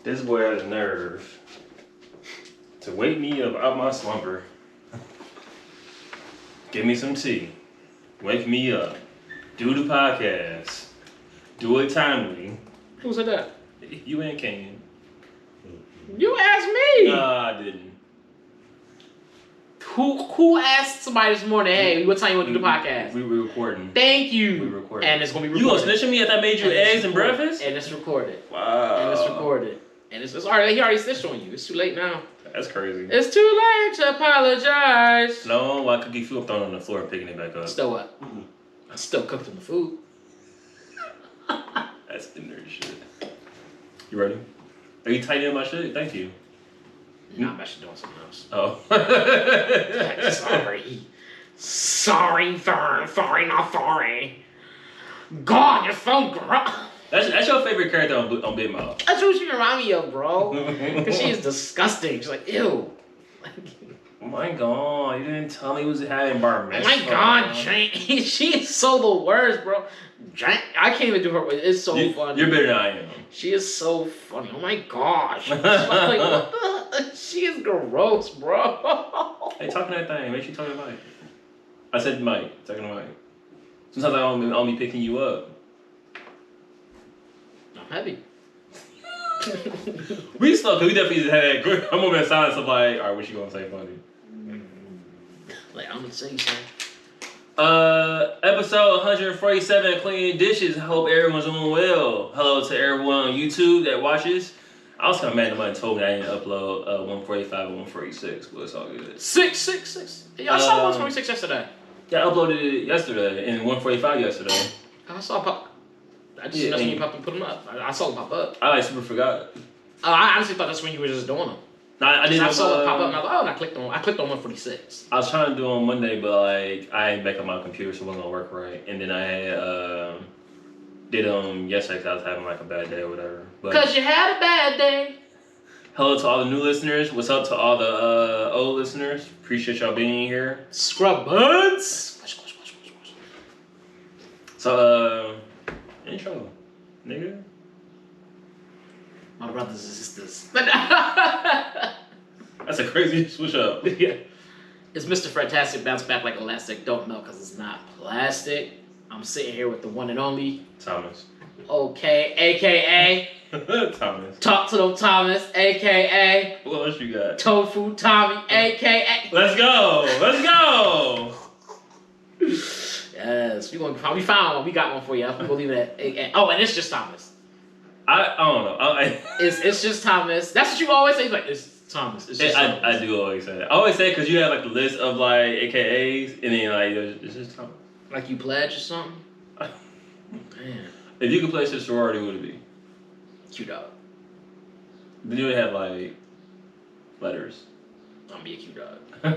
This boy has a nerve to wake me up out my slumber. Give me some tea. Wake me up. Do the podcast. Do it timely. Who said that? You ain't Kane. You asked me. Nah, I didn't. Who asked somebody this morning, hey, what time you want to do the podcast? We were recording. Thank you. We recording. And it's going to be recorded. You gonna recorded. snitch on me if I made you eggs and breakfast? And it's recorded. Wow. And it's recorded. And it's already, he already snitched on you. It's too late now. That's crazy. It's too late to apologize. No, I cookie food, I'm throwing it on the floor and picking it back up. Still what? I still cooked in the food. That's the nerd shit. You ready? Are you tightening my shit? Thank you. No, I'm actually doing something else. Oh. Sorry, not sorry. God, you're so gross. That's your favorite character on Big Mouth. That's who she remind me of, bro. Because she is disgusting. She's like, ew. Oh my god, you didn't tell me he was having bar mitzvah. Oh my god, Jane. She is so the worst, bro. Jane, I can't even do her. It's so funny. You're better than I am. She is so funny. Oh my gosh. Like, what the? She is gross, bro. Hey, talking that thing. Make sure you talk to Mike. I said Mike. Talking to Mike. Sometimes I'll be picking you up. I'm heavy. We slow, because we definitely had that good. I'm over in silence of like, alright, what you gonna say funny? Like, I'm gonna say something. Episode 147, Cleaning Dishes. I hope everyone's doing well. Hello to everyone on YouTube that watches. I was kind of mad that somebody told me I didn't upload 145 and 146, but it's all good. 666. Yeah, I saw 146 yesterday. Yeah, I uploaded it yesterday and 145 yesterday. I saw pop. I just seen you pop and put them up. I saw them pop up. I like super forgot. I honestly thought that's when you were just doing them. No, I didn't. I saw it pop up and I was like, oh, and I clicked on 146. I was trying to do it on Monday, but like I ain't back on my computer, so it wasn't gonna work right. And then I had did yesterday because I was having like a bad day or whatever. Because you had a bad day. Hello to all the new listeners. What's up to all the old listeners? Appreciate y'all being here. Scrub buds. So intro, nigga. My brothers and sisters. That's a crazy switch up. Yeah. It's Mr. Fantastic Bounce Back Like Elastic. Don't know because it's not plastic. I'm sitting here with the one and only Thomas. Okay, aka Thomas. Talk to them Thomas, aka What else you got? Tofu Tommy, aka Let's go. Let's go. Yes, we found one. We got one for you. We'll leave it at. Oh, and it's just Thomas. I don't know. It's just Thomas. That's what you always say. Like it's Thomas. It's just Thomas. I do always say that. I always say it because you have like a list of like AKAs, and then like it's just Thomas. Like you pledge or something. Man. If you could place a sorority, what would it be? Q-Dog. Then you would have like letters. I'm gonna be a Q-Dog. I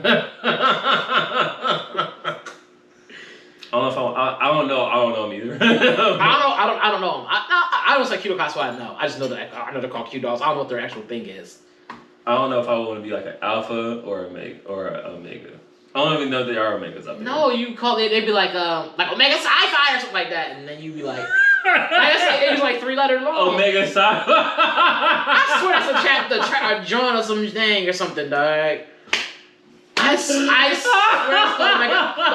don't know if I don't know them either. I don't know them. I don't say Q-Dog, that's why I know. I just know that I know they're called Q-Dogs. I don't know what their actual thing is. I don't know if I want to be like an alpha or a omega. I don't even know if they are omegas up there. No, you call it. They'd be like Omega Sci-Fi or something like that, and then you'd be like, it's like 3 letters long. Omega Sci-Fi. I swear that's a John or some thing or something, dog. I swear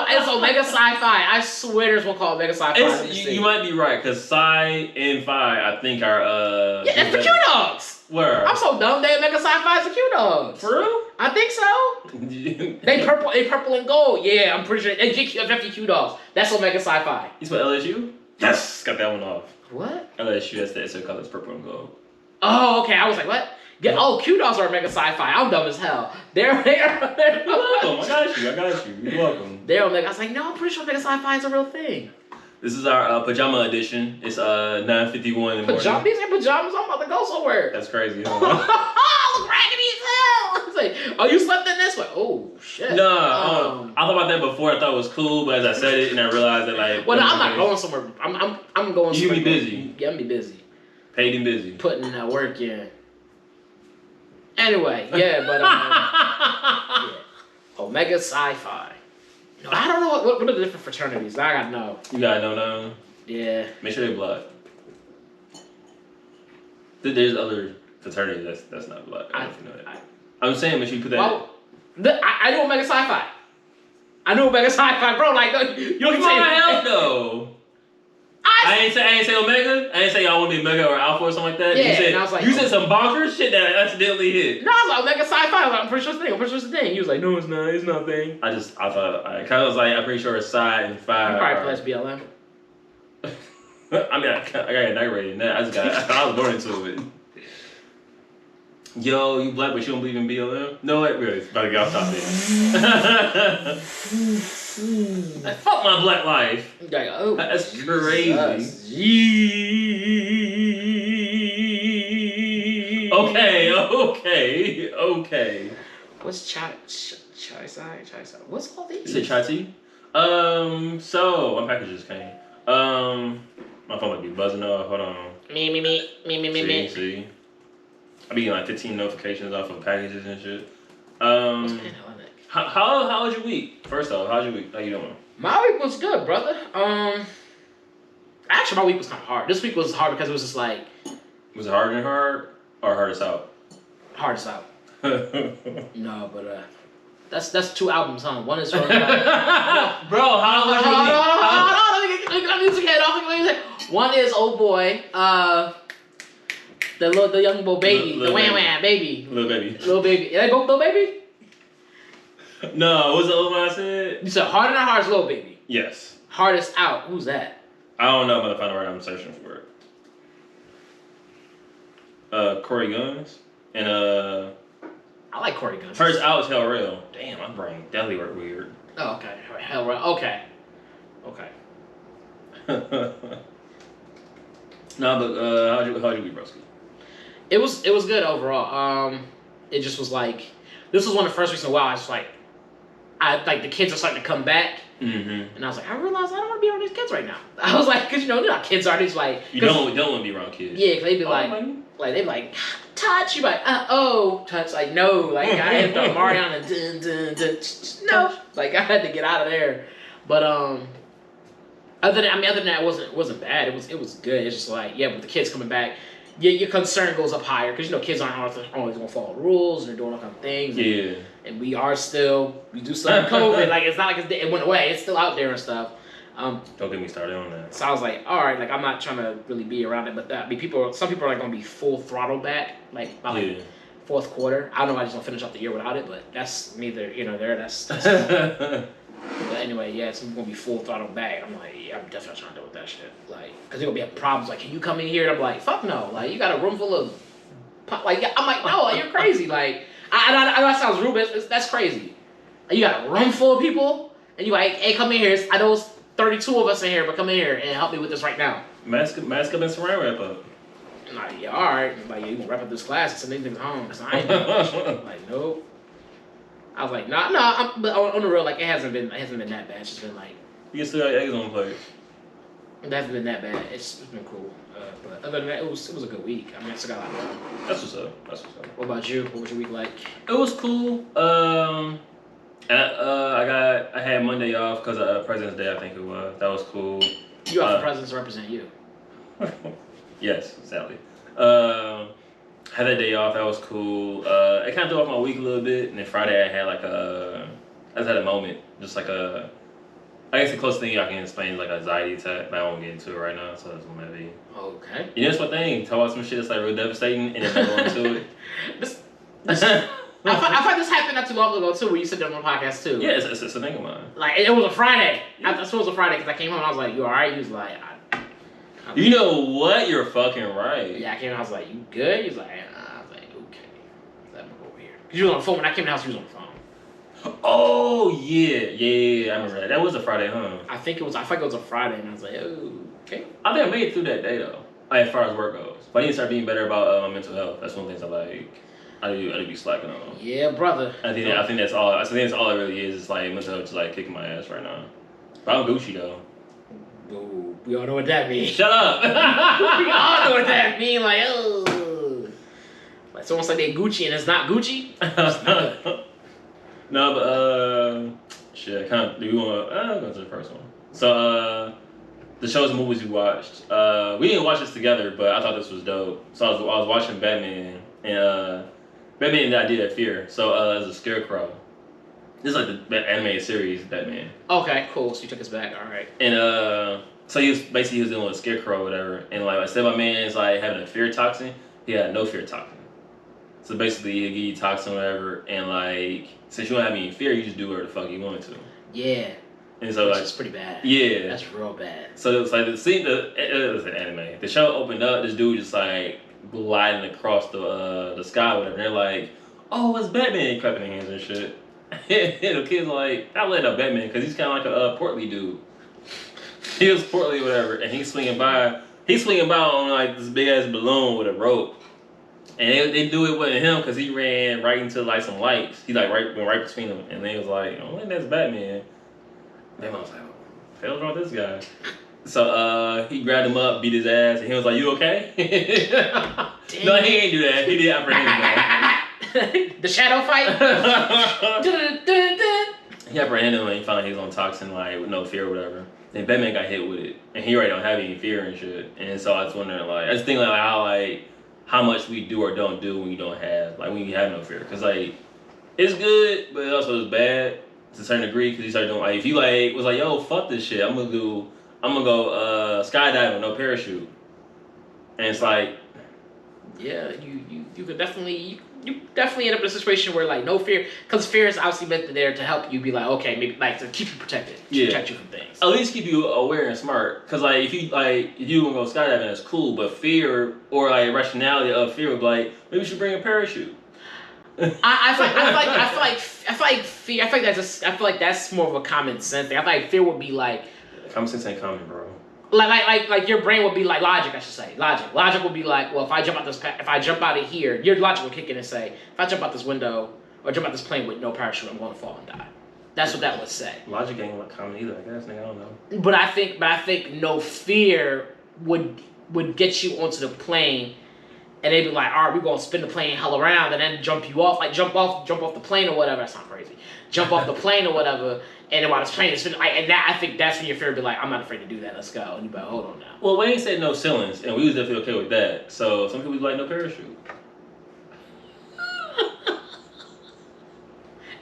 it's Omega Sci-Fi. I swear there's one called Omega Sci-Fi. You might be right, because Sci and Phi I think are yeah, that's the Q-Dogs. Where? I'm so dumb. They Omega Sci-Fi is the Q-Dogs. For real? I think so. They purple and gold. Yeah, I'm pretty sure. They definitely Q-Dogs. That's Omega Sci-Fi. You spell LSU? Yes, got that one off. What? LSU, that's the SO colors, purple and gold. Oh, okay. I was like, what? Yeah, Q-Dogs are Omega Sci-Fi. I'm dumb as hell. They're welcome. I got you. You're welcome. They're Omega. I was like, no, I'm pretty sure Omega Sci-Fi is a real thing. This is our pajama edition. It's 9:51 in the morning. These are pajamas. I'm about to go somewhere. That's crazy. Huh? Look raggedy as hell. It's like, oh, you slept in this way? Oh shit. No, I thought about that before. I thought it was cool, but as I said it, and I realized that like. Well, no, I'm not going somewhere. I'm going. You be busy. Yeah, I'm be busy. Paid and busy. Putting in that work, yeah. Anyway, yeah, but yeah. Omega Sci-Fi. No, I don't know what are the different fraternities. I gotta know. You gotta know now. Yeah. Make sure they're black. There's other fraternity. That's not black. I I- don't know that. I'm saying, but you put that. Well, I knew Omega Sci-Fi. I knew Omega Sci-Fi, bro. Like, you don't Come say on, hell no. I ain't say Omega. I ain't say y'all want to be Omega or Alpha or something like that. Yeah, you said, and I was like, you said some bonkers shit that I accidentally hit. No, I was like, Omega Sci-Fi. I was like, I'm pretty sure it's the thing. I'm pretty sure it's the thing. He was like, no, it's not. It's not a thing. I thought, I kind of was like, I'm pretty sure it's Psi and Phi. You probably plus BLM. I mean, I got inaugurated in that. I was born into it. Yo, you black, but you don't believe in BLM? No, wait, really. About to get off topic. Fuck my black life. Like, oh, That's crazy. Okay. What's chai side? What's all these? Is it chai tea? So my package just came. My phone might be buzzing off. Hold on. Me. See. I be getting like 15 notifications off of packages and shit. What's Pandemic? How was your week? First off, how's your week? How you doing? My week was good, brother. Actually, my week was kind of hard. This week was hard because it was just like. Was it harder than hard or hardest out? Hardest out. No, but that's 2 albums, huh? One is from. Bro, how was your week? Hold on, let me music head off. One is oh boy, the young boy baby, the wham wham baby, Little baby. little baby. Are they both little baby? No, what's the other one I said? You said harder than hardest little baby. Yes. Hardest out. Who's that? I don't know. I'm gonna find the right. I'm searching for it. Corey Guns and I like Corey Guns. First out is Hell Real. Damn, my brain definitely worked weird. Oh, okay. Hell right. Okay. No, but how'd you week, broski? It was good overall. It just was like this was one of the first weeks in a while. I was like, the kids are starting to come back, and I was like, I realized I don't want to be around these kids right now. I was like, cause you know how kids are. They're just like you don't want to be around kids. Yeah, cause they'd be they'd be like, touch. You like, touch. Like no, like I had to Mariana, no, like I had to get out of there. But other than that, it wasn't bad. It was good. It's just like with the kids coming back. Yeah, your concern goes up higher because kids aren't always gonna follow rules and they're doing all kind of things. And we do still have COVID. Like it's not like it went away. It's still out there and stuff. Don't get me started on that. So I was like, all right, like I'm not trying to really be around it, but some people are like gonna be full throttle back, like by fourth quarter. I don't know. I just don't finish up the year without it, but that's neither there. That's But anyway, some people gonna be full throttle back. I'm like, I'm definitely trying to deal with that shit. Like, cause they're gonna be having problems. Like, can you come in here? And I'm like, fuck no. Like, you got a room full of, I'm like, no, like, you're crazy. Like, I know that sounds rude, but that's crazy. Like, you got a room full of people, and you like, hey, come in here. I know it's 32 of us in here, but come in here and help me with this right now. Mask up and saran wrap up. I'm like, yeah, all right. I'm like, you gonna wrap up this class and send these things home? Cause I ain't doing that shit. Like, nope. I was like, nah. But on the real, like, it hasn't been that bad. It's just been like. You can still got eggs on the plate. It hasn't been that bad. It's been cool. But other than that, it was a good week. I mean, I still got a lot of fun. That's what's up. What about you? What was your week like? It was cool. I had Monday off because of President's Day. I think it was. That was cool. You have the presidents to represent you. Yes, sadly. Had that day off. That was cool. It kind of threw off my week a little bit. And then Friday I had I just had a moment, just like I guess the closest thing I can explain is like anxiety attack, but I won't get into it right now, so that's what that be. Okay. You know, that's my thing. Talk about some shit that's like real devastating, and then I go into it. I thought this happened not too long ago too, where you said that on the podcast too. Yeah, it's a thing of mine. Like it was a Friday. I thought it was a Friday because I came home and I was like, "You alright?" He was like, "You know what? You're fucking right." Yeah, I came in. I was like, "You good?" He was like, I was like, "Okay." Let me go over here. Cause you was on the phone when I came in the house. You was on the phone. Oh yeah. I remember that. That was a Friday, huh? I think it was a Friday, and I was like, "Oh, okay." I think I made it through that day though, like, as far as work goes. But I need to start being better about my mental health. That's one of the things I like. I need to be slacking on. Yeah, brother. I think that's all. I think that's all it really is. It's like mental health just like kicking my ass right now. But I'm Gucci though. Ooh, we all know what that means. Shut up. We all know what that means. Like, oh, like someone said they Gucci and it's not Gucci. It's not good. No, but shit. Do you want to go to the first one? So the shows and movies we watched. We didn't watch this together, but I thought this was dope. So I was watching Batman. And Batman, the idea of fear. So as a Scarecrow, this is like the animated series Batman. Okay, cool. So you took us back. All right. And so he was dealing with a Scarecrow or whatever. And like instead of my man is like having a fear toxin, he had no fear toxin. So basically, he'll give you toxin or whatever, and like since you don't have any fear, you just do whatever the fuck you want to. Yeah. And so which like is pretty bad. Yeah. That's real bad. So it was like it was an anime. The show opened up, this dude just like gliding across the sky, whatever. And they're like, "Oh, it's Batman!" Clapping their hands and shit. And the kid's like, "I let up Batman because he's kind of like a portly dude. He was portly, whatever." And he's swinging by. He's swinging by on like this big ass balloon with a rope. And they do it with him because he ran right into like some lights. He like went right between them, and they was like, "Oh, that's Batman." Batman was like, "What the hell's wrong with this guy?" So he grabbed him up, beat his ass, and he was like, "You okay?" No, he ain't do that. He did apprehend him. The shadow fight. He apprehended him and he found out he was on toxin, like with no fear or whatever. And Batman got hit with it, and he already don't have any fear and shit. And so I was wondering, like, I just think like how much we do or don't do when you don't have, like, when you have no fear. Because, like, it's good, but it also is bad to a certain degree. Because you start doing, like, if you, like, was like, yo, fuck this shit. I'm going to go skydiving, no parachute. And it's like... Yeah, you could definitely... You definitely end up in a situation where, like, no fear... Because fear is obviously meant there to help you be like, okay, maybe, like, to keep you protected. To protect you from things. At least keep you aware and smart. Because, like, if you want to go skydiving, that's cool. But fear, or, like, rationality of fear would be like, maybe we should bring a parachute. I feel like that's more of a common sense thing. I feel like fear would be like... Common sense ain't common, bro. Like your brain would be like logic, I should say. Logic would be like, well, if I jump out of here, your logic will kick in and say, if I jump out this window or jump out this plane with no parachute, I'm going to fall and die. That's what that would say. Logic ain't like common either, I guess. Nigga, I don't know. But I think no fear would get you onto the plane, and they'd be like, all right, we're gonna spin the plane hell around, and then jump you off, like jump off the plane or whatever. That sounds crazy. Jump off the plane or whatever. And then while this plane is spinning, I think that's when your fear would be like, I'm not afraid to do that. Let's go. And you be like, hold on now. Well, Wayne said no ceilings, and we was definitely okay with that. So some people be like, no parachute.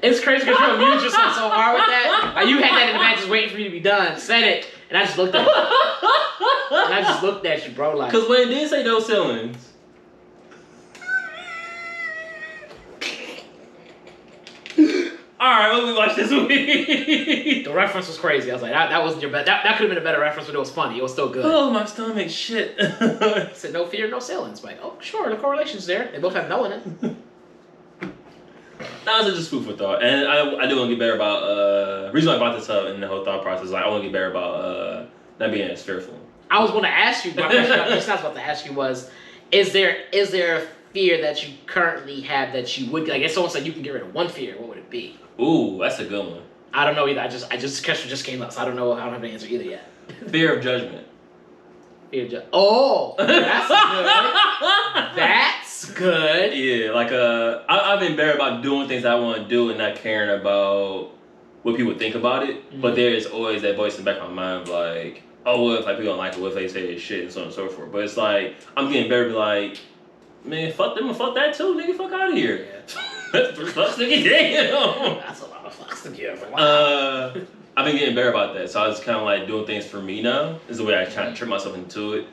It's crazy because you amused yourself so hard with that. Like, you had that in the back just waiting for you to be done. Said it, and I just looked at you. Bro, like. Because Wayne did say no ceilings. Alright, what we watch this week? The reference was crazy. I was like, that wasn't your best. That could have been a better reference, but it was funny. It was still good. Oh, my stomach, shit. Said no fear, no ceilings. Like, oh, sure, the correlation's there. They both have no in it. That was just food for thought. And I do want to get better about, the reason why I brought this up in the whole thought process, like, I want to get better about not being as fearful. I was going to ask you, my question I was about to ask you was, is there a fear that you currently have that you would, like, if someone said you can get rid of one fear, what would it be? Ooh, that's a good one. I don't know either. The question just came up, so I don't know. I don't have an answer either yet. Fear of judgment. Fear of judgment. Oh, that's good. That's good. Yeah, like I've been better about doing things I want to do and not caring about what people think about it. Mm-hmm. But there is always that voice in the back of my mind, like, oh, what if like people don't like it? What if they say it's shit and so on and so forth? But it's like I'm getting better, to be like, man, fuck them and fuck that too, nigga. Fuck out of here. Yeah. That's 3 fucks to get damn. That's a lot of fucks to give. Wow. I've been getting better about that, so I was kind of like doing things for me now. Is the way I try to trick myself into it.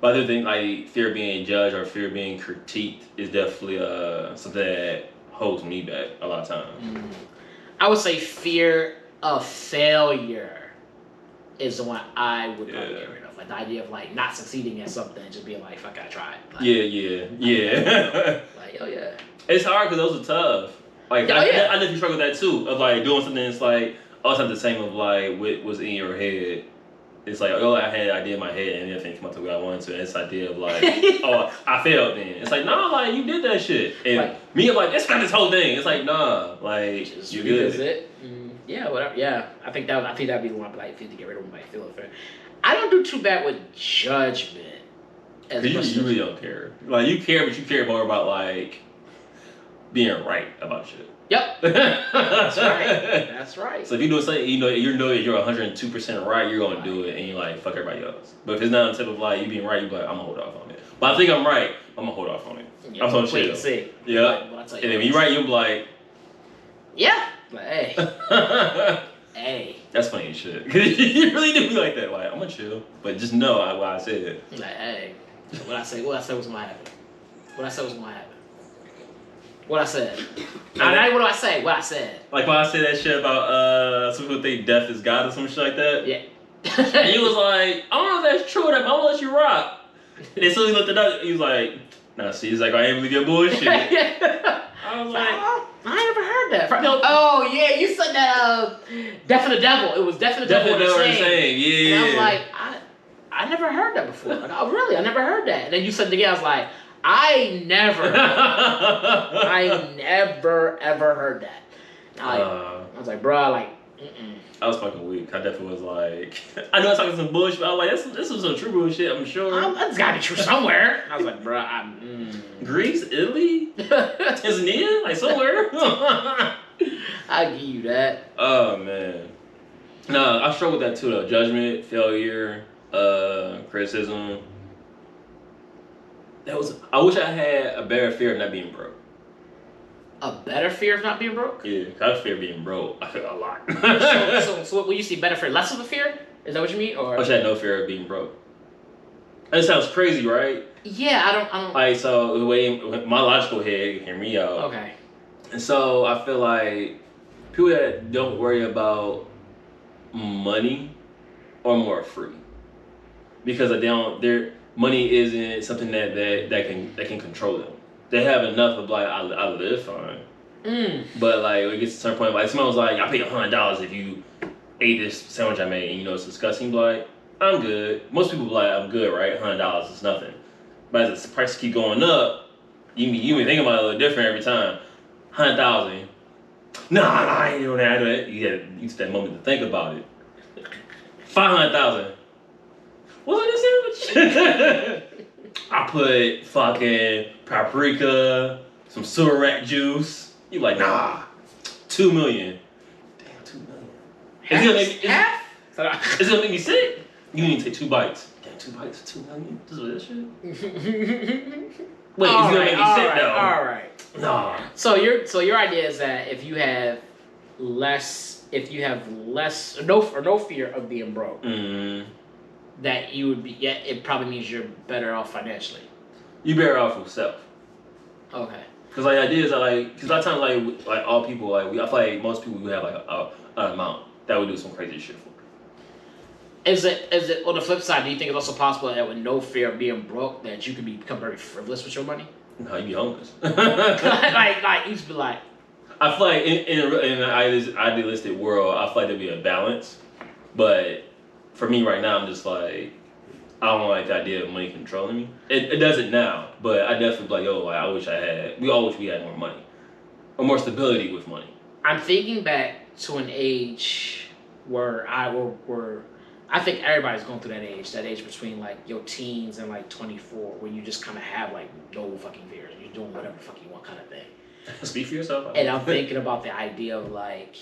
But I do think like fear of being judged or fear of being critiqued is definitely something that holds me back a lot of times. Mm. I would say fear of failure is the one I would probably get rid of. Like the idea of like not succeeding at something and just being like, fuck, I tried. Like, yeah. Like, oh yeah. It's hard because those are tough. Like I definitely struggle with that too. Of like doing something that's like also the same of like what was in your head. It's like, oh, I had an idea in my head and everything came out the way I wanted to. And it's the idea of like, oh, I failed then. It's like, nah, like you did that shit. And like, me, I'm like, it's not this whole thing. It's like, nah, like you good. It. Yeah, whatever. Yeah, I think that'd be the one I'd be like, to get rid of my feeling fair. I don't do too bad with judgment. You really don't care. Like you care, but you care more about like being right about shit. Yep. That's right. That's right. So if you do something, you know you're 102% right, you're gonna do it, and you're like fuck everybody else. But if it's not on the type of like you being right, you're like I'm gonna hold off on it. But I think I'm right, I'm gonna hold off on it. Yeah, I'm so chill. See. Yeah. Like, And then when you write, you're like, yeah. Like, hey. Hey. That's funny as shit. You really do be like that. Like, I'm gonna chill, but just know what I said. Like, hey. What I said was gonna happen. What I said was gonna happen. What I said. What do I say? What I said. Like when I said that shit about some people think death is God or some shit like that. Yeah. And he was like, I don't know if that's true or not, but I'm gonna let you rock. And then so he looked it up. He was like, nah, see, he's like, I ain't believe your bullshit. I was like, I never heard that. Oh yeah, you said that. Death of the Devil. It was Death of the Devil. Death of the Same. Yeah. And I was like, I never heard that before. Like, oh really? I never heard that. And then you said it again. I was like, I never ever heard that. I was like, bro, like, I was fucking weak. I definitely was like, I know I was talking some bullshit, but I was like, this was some true bullshit, I'm sure. That's gotta be true somewhere. I was like, bro, Greece, Italy, Tanzania, like somewhere. I give you that. Oh man. No, I struggle with that too though. Judgment, failure, criticism. I wish I had a better fear of not being broke. A better fear of not being broke? Yeah, I fear being broke. I feel a lot. so when you see better fear, less of a fear? Is that what you mean? Or I wish I had no fear of being broke. That sounds crazy, right? Yeah, I don't. Like, so the way my logical head, hear me out. Okay. And so I feel like people that don't worry about money are more free because their money isn't something that can control them. They have enough of like I live fine. But like when it gets to a certain point, like someone was like, I paid $100 if you ate this sandwich I made, and you know it's disgusting. Like, I'm good. Most people be like, I'm good, right? $100 is nothing. But as the prices keep going up, you be thinking about it a little different every time. 100,000. Nah, I ain't doing that. You use that moment to think about it. 500,000. What's in this sandwich? I put fucking paprika, some sewer rat juice. You like, nah, 2 million. Damn, 2 million. Is it gonna make me sick? You need to take 2 bites. Damn, 2 bites, 2 million? This is this shit? Wait, it's gonna make me sick though. Alright. Nah. So your idea is that if you have no fear of being broke, that you would be, it probably means you're better off financially. You better off with self. Okay. Because like ideas are like, because a lot of times like all people like I feel like most people who have like an amount that would do some crazy shit for. Is it on the flip side? Do you think it's also possible that with no fear of being broke, that you could become very frivolous with your money? No, you be homeless. like you used to be like. I feel like in an idealistic world, I feel like there'd be a balance, but for me right now, I'm just like, I don't like the idea of money controlling me. It doesn't now, but I definitely be like, yo, like, we all wish we had more money. Or more stability with money. I'm thinking back to an age where I think everybody's going through that age between like your teens and like 24, where you just kind of have like no fucking fears. You're doing whatever the fuck you want kind of thing. Speak for yourself. And I'm thinking about the idea of like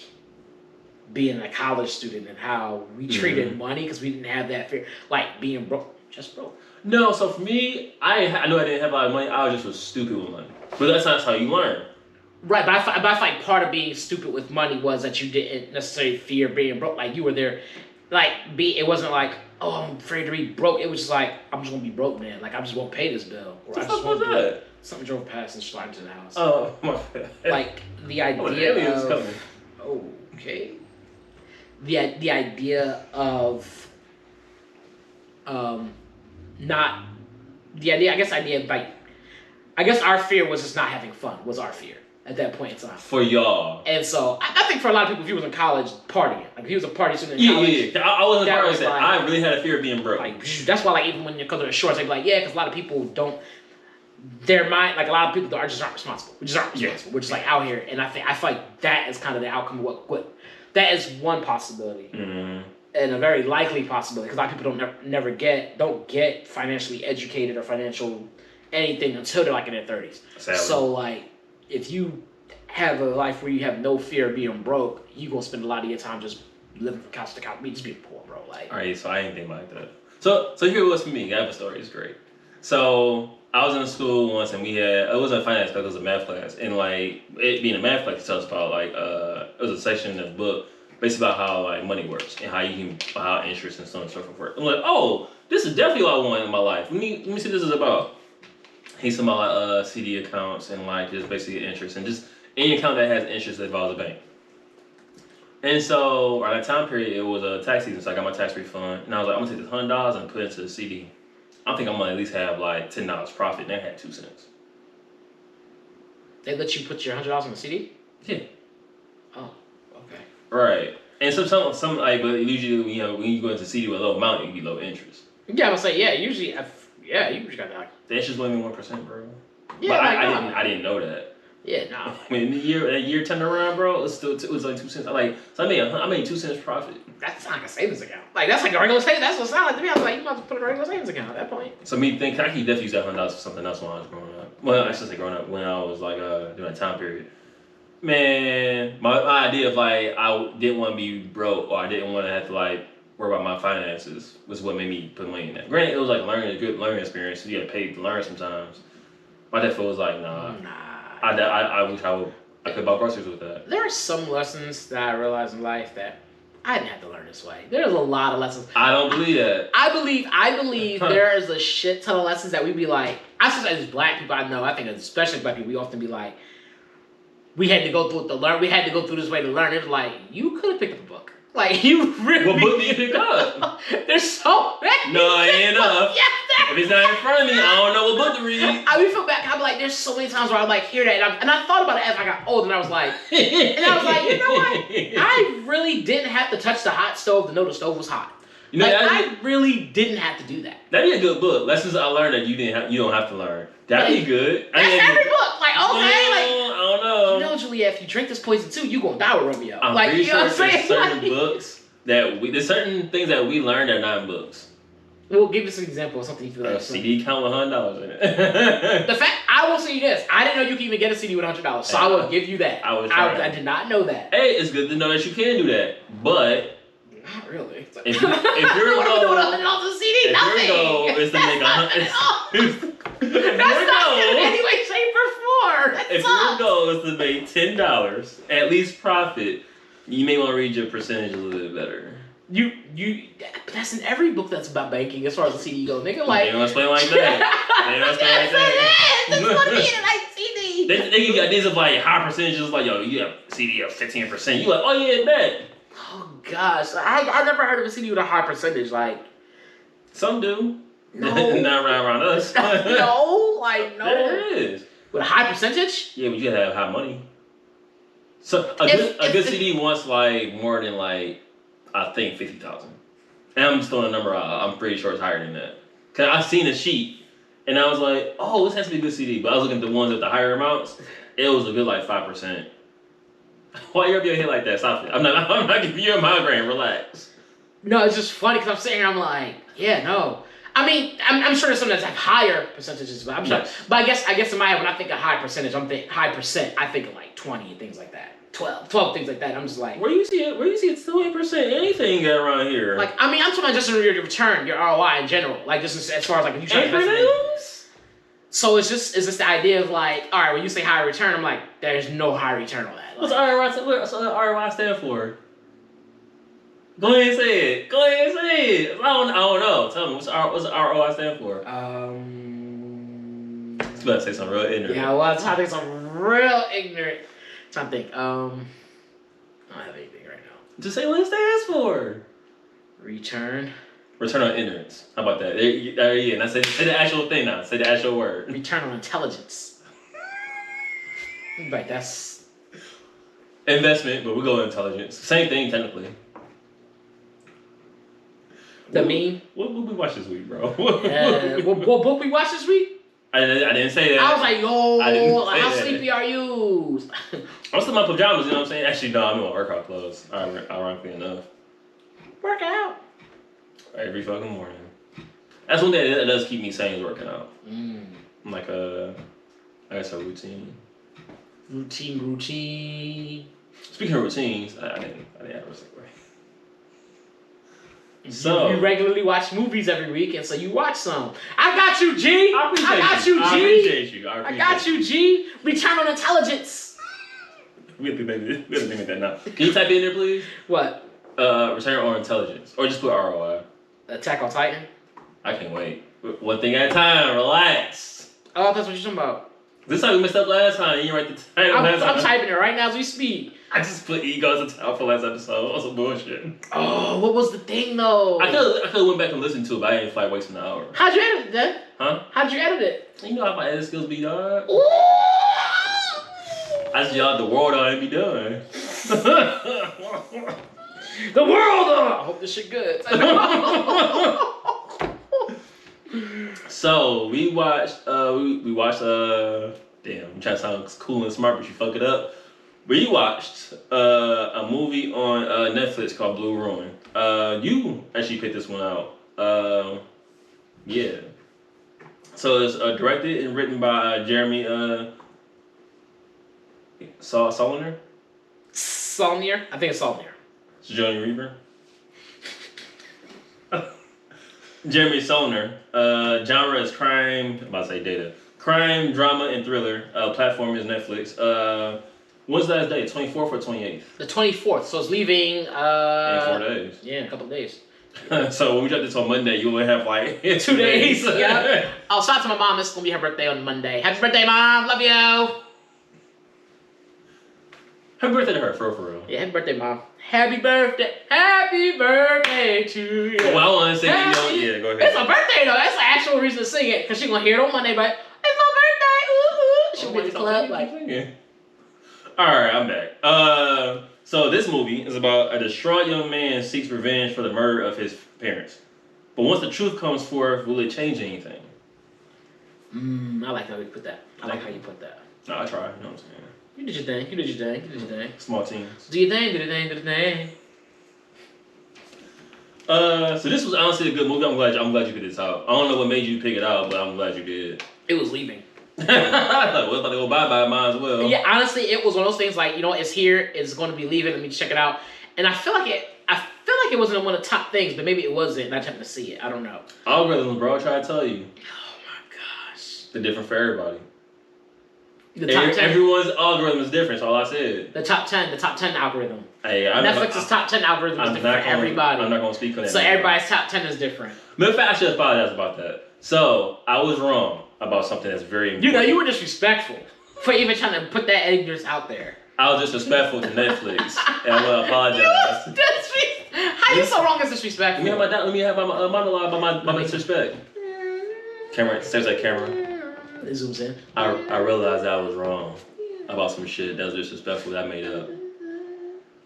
being a college student and how we treated money because we didn't have that fear. Like being broke, just broke. No, so for me, I know I didn't have a lot of money. I was stupid with money. But that's not how you learn. Right, but I find like part of being stupid with money was that you didn't necessarily fear being broke. Like you were there, like it wasn't like, oh, I'm afraid to be broke. It was just like, I'm just gonna be broke, man. Like I just won't pay this bill. Or I just won't do that. Something drove past and slid into the house. Oh my God. Like the idea of okay. The idea of I guess our fear was just not having fun was our fear at that point in time. For y'all. And so I think for a lot of people, if he was in college partying, like if he was a party student in college. Yeah. I wasn't part of that. I really had a fear of being broke. Like that's why like even when you come to the shorts, they'd be like, yeah, because a lot of people don't. Their mind, like a lot of people aren't responsible. We just aren't responsible. We're just like out here, and I feel like that is kind of the outcome of what that is one possibility, and a very likely possibility because a lot of people don't get financially educated or financial anything until they're like in their 30s. Sadly. So like if you have a life where you have no fear of being broke, you gonna spend a lot of your time just living from couch to couch. Just being poor, bro. Like all right, so I ain't think like that. So here it was for me. I have a story. It's great. So I was in a school once and we had, it wasn't a finance class, it was a math class. And like, it being a math class, it tells us about like, it was a section in the book basically about how like money works and how you can, how interest and so on and so forth work. I'm like, oh, this is definitely what I want in my life. Let me see what this is about. He's talking about like CD accounts and like just basically interest and just any account that has interest that involves a bank. And so around that time period, it was a tax season, so I got my tax refund, and I was like, I'm gonna take this $100 and put it into the CD. I think I'm gonna at least have like $10 profit, and I had 2 cents. They let you put your $100 in the CD? Yeah. Oh, okay. Right. And some like, but usually you know when you go into CD with a low amount, you be low interest. Yeah, I would say you usually got that. The interest wasn't even 1%, bro. Yeah, but like, I didn't know that. Yeah, no. When the year turned around, bro, it was like 2 cents. So I made 2 cents profit. That's not like a savings account. Like that's like a regular savings. That's what it sounded like to me. I was like, you about to put a regular savings account at that point. So me think I could definitely use that $100 for something else when I was growing up. Well, I should say growing up when I was like during that time period. Man, my idea of like I didn't want to be broke or I didn't want to have to like worry about my finances was what made me put money in that. Granted, it was like a good learning experience. So you get paid to learn sometimes. My dad was like, nah. I wish I could have bought groceries with that. There are some lessons that I realized in life that I didn't have to learn this way. There's a lot of lessons. I don't believe that. I believe there is a shit ton of lessons that we be like, I suppose as black people, I know, I think especially black people, we often be like, we had to go through it to learn. We had to go through this way to learn. It was like, you could have picked up a book. Like, you really... What book did you pick up? There's so many. No, it ain't enough. Yes, if it's not in front of me, I don't know what book to read. I would feel back. I'd be like, there's so many times where I would like hear that. And I thought about it as I got old. And I was like, you know what? I really didn't have to touch the hot stove to know the stove was hot. You know, like, I really didn't have to do that. That'd be a good book. Lessons I learned that you don't have to learn. That'd be good. That's every book. Like, okay, like, I don't know. You know, Julia, if you drink this poison too, you gonna die with Romeo. I'm like, pretty you know what I'm sure saying? there's certain books there's certain things that we learned that are not in books. We'll give us an example of something you feel like. A CD count with $100 in it. The fact, I will say you this. I didn't know you could even get a CD with $100. So I will give you that. I did not know that. Hey, it's good to know that you can do that. But not really. Like, if your what are we doing with $100 a CD? Nothing. Your goal is to make That's not good in any way, shape, or form. If your goal is to make $10 at least profit, you may want to read your percentage a little bit better. But that's in every book that's about banking as far as the CD goes. Nigga, like... They don't explain like that. They don't explain like that. That's what it is. That's what CD. They give you ideas of like high percentages, like, yo, you have CD of 15%. You like, oh yeah, bet. Oh gosh. I never heard of a CD with a high percentage. Like... Some do. No. Not around us. No, like, no. There is. With a high percentage? Yeah, but you gotta have high money. So a good CD wants like more than like, I think 50,000. And I'm just throwing a number out. I'm pretty sure it's higher than that. Cause I seen a sheet, and I was like, oh, this has to be a good CD. But I was looking at the ones with the higher amounts. It was a good like 5%. Why you up your head like that? Stop it. I'm not giving you a migraine. Relax. No, it's just funny because I'm sitting here. I'm like, yeah, no. I mean, I'm sure there's some that have higher percentages, but I'm sure. Yes. But I guess in my head, when I think of high percentage, I'm thinking high percent. I think of like 20 and things like that. 12 things like that. I'm just like, where you see it 20% anything around here. Like, I mean, I'm talking about just your return, your ROI in general. Like, just as far as like if you try to invest in. So is this the idea of like, all right, when you say high return, I'm like, there's no high return on that. Like, What's ROI stand for? Go ahead and say it. I don't know. Tell me, what's ROI stand for? You better say something real ignorant. Yeah, well, I'm trying to think something real ignorant. I'm trying to think. I don't have anything right now. Just say what it stands for. Return on ignorance. How about that? Yeah, now say the actual thing now. Say the actual word. Return on intelligence. Right, that's... Investment, but we go intelligence. Same thing, technically. The meme? What book we watched this week, bro? What book we watched this week? I didn't say that. I was like, yo, how sleepy are you? I'm still in my pajamas, you know what I'm saying? Actually, no, I'm in my workout clothes. Ironically enough. Work out. Every fucking morning. That's one thing that does keep me sane is working out. I'm like I guess a routine. Routine. Speaking of routines, I didn't have a segue. So you regularly watch movies every week, and so you watch some. I got you, G. I got you, G. I appreciate you. I got you, G. Return on Intelligence. We have to think that now. Can you type in there, please? What? Return on Intelligence, or just put ROI. Attack on Titan. I can't wait. One thing at a time. Relax. Oh, that's what you're talking about. This time we messed up last time. You didn't write the title last time. I'm typing it right now as we speak. I just put egos in top for last episode. That's some bullshit. Oh, what was the thing though? I could went back and listened to it, but I didn't feel like wasting an hour. How'd you edit it then? Huh? How'd you edit it? You know how my edit skills be, dog. Ooh. I just y'all the world ought be done. The world. I hope this shit good. So we watched. We watched. Damn, I'm trying to sound cool and smart, but you fuck it up. We watched a movie on Netflix called Blue Ruin. You actually picked this one out. Yeah. So it's directed and written by Jeremy Saulnier. Saulnier? I think it's Saulnier. It's Johnny Reaper. Jeremy Saulnier. Genre is crime. I'm about to say data. Crime, drama, and thriller. Platform is Netflix. When's the last day? 24th or 28th? The 24th. So it's leaving. In 4 days. Yeah, a couple of days. So when we drop this on Monday, you will have like 2 days. Yeah. I'll shout out to my mom. It's gonna be her birthday on Monday. Happy birthday, Mom. Love you. Happy birthday to her, for real. Yeah, happy birthday, Mom. Happy birthday. Happy birthday to you. Well, I want to say, yeah, go ahead. It's my birthday, though. That's the actual reason to sing it. Because she's going to hear it on Monday, but it's my birthday. Ooh. She'll be at the club. Like, alright, I'm back. So this movie is about a distraught young man seeks revenge for the murder of his parents. But once the truth comes forth, will it change anything? I like how you put that. I like how you put that. No, I try. You know what I'm saying? You did your thing. You did your thing. You did your thing. Small teams. Do your thing. Do the thing. Do the thing. So this was honestly a good movie. I'm glad you picked this out. I don't know what made you pick it out, but I'm glad you did. It was leaving. I thought, well, if I go bye-bye, might as well. Yeah, honestly, it was one of those things like, you know, it's here, it's going to be leaving, let me check it out. And I feel like it wasn't one of the top things, but maybe it wasn't, and I just happened to see it. I don't know. Algorithms, bro, I try to tell you. Oh my gosh. They're different for everybody. The top 10. Everyone's algorithm is different, that's all I said. The top 10 algorithm. Hey, Netflix's top 10 algorithm is different for everybody. I'm not going to speak on that. So everybody's top 10 is different. Matter of fact, I should apologize about that. So, I was wrong about something that's very important. You know, you were disrespectful for even trying to put that ignorance out there. I was disrespectful to Netflix, and I want to apologize. How you so wrong as disrespectful? Let me have my monologue about my disrespect. Camera, says that camera. It zooms in. I realized I was wrong about some shit that was disrespectful that I made up.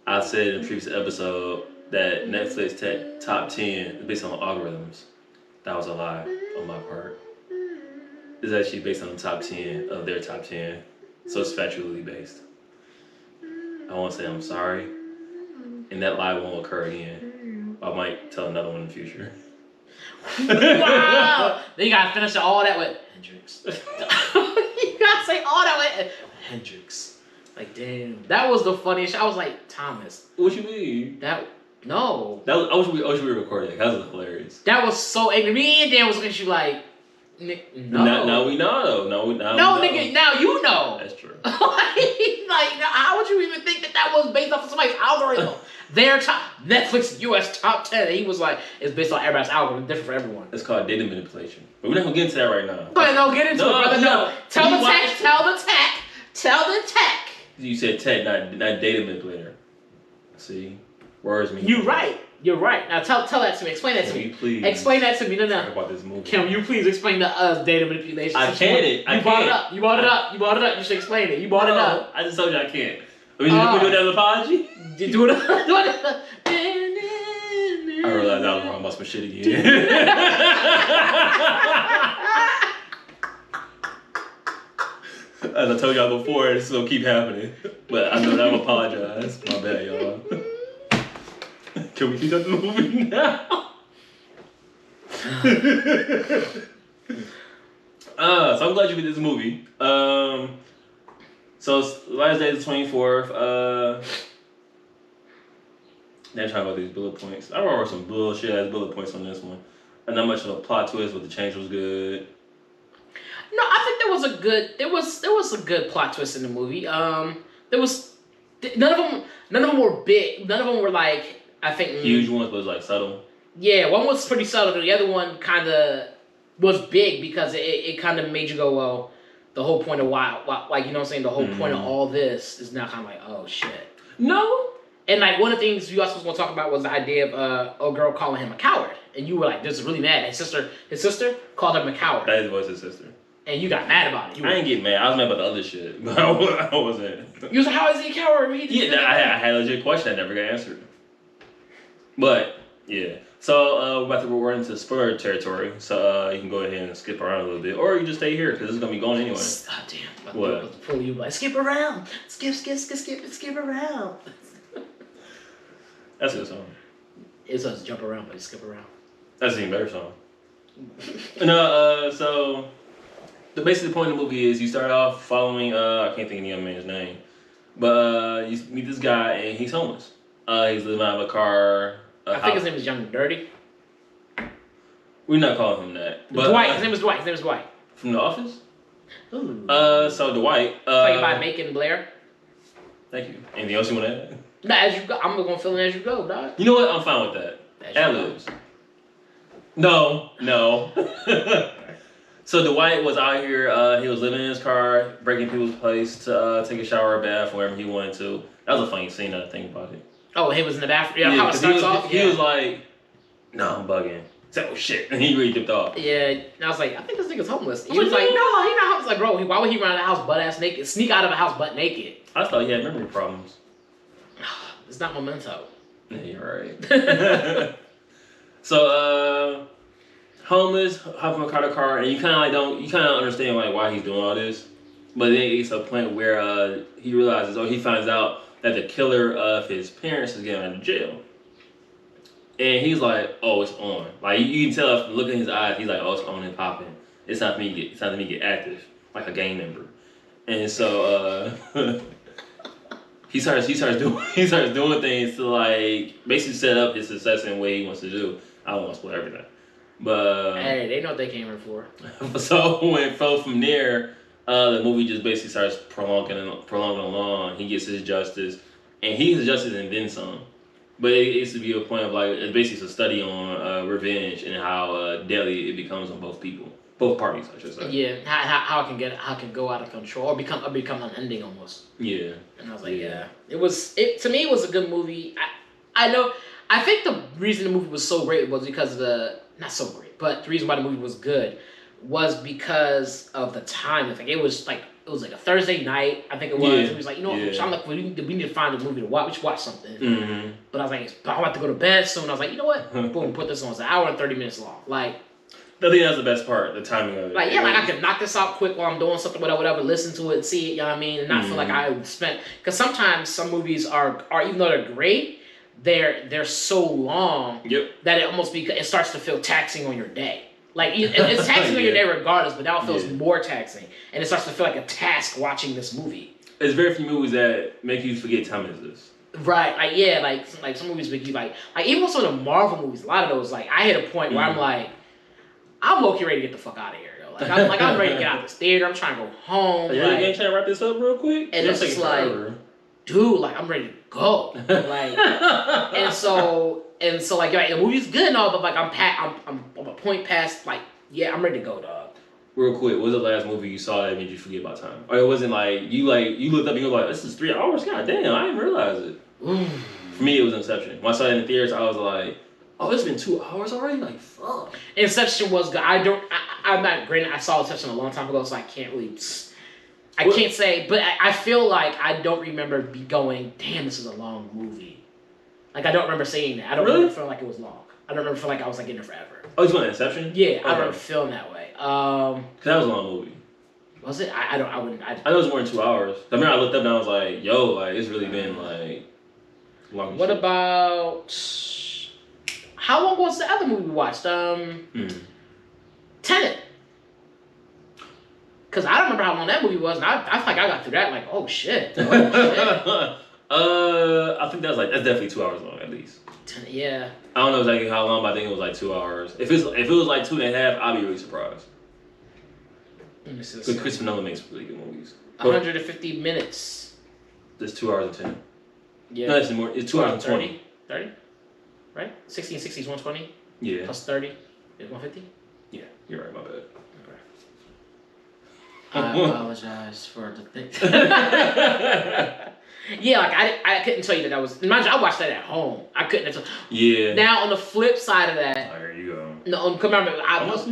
I said in a previous episode that Netflix top 10 is based on algorithms. That was a lie on my part. It's actually based on the top 10 of their top 10. So it's factually based. I want to say I'm sorry. And that lie won't occur again. I might tell another one in the future. Wow! Then you gotta finish all that with Hendrix. You gotta say all that with Hendrix. Like, damn. That was the funniest shit. I was like, Thomas. What you mean? No. I wish we recorded it. That was hilarious. That was so ignorant. Me and Dan was looking at you like, no. Now we know. No, nigga, now you know. That's true. like, how would you even think that was based off of somebody's algorithm? Their top Netflix US top 10. And he was like, it's based on everybody's algorithm, different for everyone. It's called data manipulation. But we're not gonna get into that right now. But no, get into it, brother. No. Tell the tech. You said tech, not data manipulator. See? Words mean. You're right. Now tell that to me. Explain that to me. Please. Explain that to me. No. Talk about this movie. Can you please explain to us data manipulation? I can't. You brought it up. You should explain it. You brought it up. I just told you I can't. We do another apology? Do it. I realized I was wrong about some shit again. As I told y'all before, this is gonna keep happening. But I know that I'm apologize. My bad, y'all. Can we keep up the movie now? So I'm glad you did this movie. So last day is the 24th. They're talking about these bullet points. I wrote some bullshit ass bullet points on this one. And not much of a plot twist, but the change was good. No, I think there was a good plot twist in the movie. There was none of them were big. None of them were like, I think huge ones, but it was like subtle. Yeah, one was pretty subtle. The other one kind of was big because it kind of made you go, well, the whole point of why, like, you know what I'm saying? The whole point of all this is now kind of like, oh shit. No. And like one of the things you also was going to talk about was the idea of a girl calling him a coward, and you were like, "This is really mad." His sister called him a coward. That was his sister. And you got mad about it. I ain't getting mad. I was mad about the other shit, but I wasn't. You was like, "How is he a coward?" I had a legit question that never got answered. But yeah, so we're into spoiler territory. So you can go ahead and skip around a little bit, or you just stay here because it's gonna be going anyway. Oh damn! What? Pull you like skip around, skip around. That's a good song. It's us jump around, but skip around. That's an even better song. So basically the point of the movie is you start off following I can't think of the young man's name, but you meet this guy and he's homeless. He's living out of a car. I think his name is Young and Dirty. We're not calling him that. But, Dwight. His name is Dwight. From The Office. Ooh. So Dwight. Played by Macon Blair. Thank you. Anything else you want to add? Nah, as you go, I'm gonna fill in as you go, dog. You know what? I'm fine with that. Ad-libs. No. So Dwight was out here. He was living in his car, breaking people's place to take a shower or bath wherever he wanted to. That was a funny scene. Now that I think about it. Oh, he was in the bathroom. Yeah, how it starts off. He was like, "No, I'm bugging." Said, "Oh shit," and he really dipped off. Yeah, and I was like, I think this nigga's homeless. He was like, no, he not homeless. Like, bro, why would he run out of the house butt ass naked? Sneak out of the house butt naked. I thought he had memory problems. It's not Memento. Yeah, you're right. So, homeless, hop in a car, and you kind of understand like why he's doing all this, but then it's a point where he realizes, he finds out that the killer of his parents is getting out of jail, and he's like, oh, it's on. Like you can tell from looking in his eyes, he's like, oh, it's on and popping. It's time for me to get active, like a gang member, and so he starts doing things to like basically set up his success in what he wants to do. I don't want to spoil everything, but hey, they know what they came here for. So when it fell from there, the movie just basically starts prolonging along. He gets his justice, and he gets justice and then some. But it used to be a point of like it's basically a study on revenge and how deadly it becomes on both parties, I should say. Yeah, how it can go out of control or become unending almost. Yeah. And I was like, yeah. To me it was a good movie. I think the reason the movie was so great was because not so great, but the reason why the movie was good was because of the time. I think it was like a Thursday night. I think it was. Yeah. It was like, so I'm like, we need to find a movie to watch. We should watch something. Mm-hmm. But I was like, I'm about to go to bed soon. I was like, you know what? Boom, put this on. It's an hour and 30 minutes long. Like, I think that's the best part, the timing of it. Like, yeah, like I could knock this out quick while I'm doing something, whatever, listen to it and see it, you know what I mean? And not feel like I spent, because sometimes some movies are even though they're great, they're so long that it almost it starts to feel taxing on your day. Like, it's taxing on your day regardless, but now it feels more taxing. And it starts to feel like a task watching this movie. There's very few movies that make you forget time is this. Right, like some movies make you like even some of the Marvel movies, a lot of those, like, I hit a point where I'm like, I'm low-key ready to get the fuck out of here, yo. I'm ready to get out of this theater. I'm trying to go home. Are you trying to wrap this up real quick? And it's just like, dude, like, I'm ready to go. Like, and so like, the movie's good and all, but like, I'm a point past, like, yeah, I'm ready to go, dog. Real quick, what was the last movie you saw that made you forget about time? Or it wasn't like you looked up and you were like, this is 3 hours? God damn, I didn't realize it. For me, it was Inception. When I saw it in the theaters, I was like, oh, it's been 2 hours already? Like, fuck. Inception was good. I'm not great. I saw Inception a long time ago, so I can't really... can't say, but I feel like I don't remember going, damn, this is a long movie. Like, I don't remember saying that. I don't remember feeling like it was long. I don't remember feeling like I was like in there forever. Oh, you went Inception? Yeah, okay. I remember feeling that way. Cause that was a long movie. Was it? I know it was more than 2 hours. I remember I looked up and I was like, yo, like, it's really been like long. What about... How long was the other movie we watched? Tenet. Because I don't remember how long that movie was, and I feel like I got through that like, oh shit. I think that's definitely 2 hours long at least. Yeah. I don't know exactly how long, but I think it was like 2 hours. If it was like 2.5, I'd be really surprised. Let me see. Because Christopher Nolan makes really good movies. 150 minutes. It's 2 hours and 10. Yeah. No, it's more. It's 2 hours and 20. 30? Right? 60 and 60 is 120? Yeah. Plus 30 is 150? Yeah, you're right, my bad. I apologize for the thing. Yeah, like I couldn't tell you that was. Mind you, I watched that at home. I couldn't. Yeah. Now on the flip side of that, there you go. No, remember,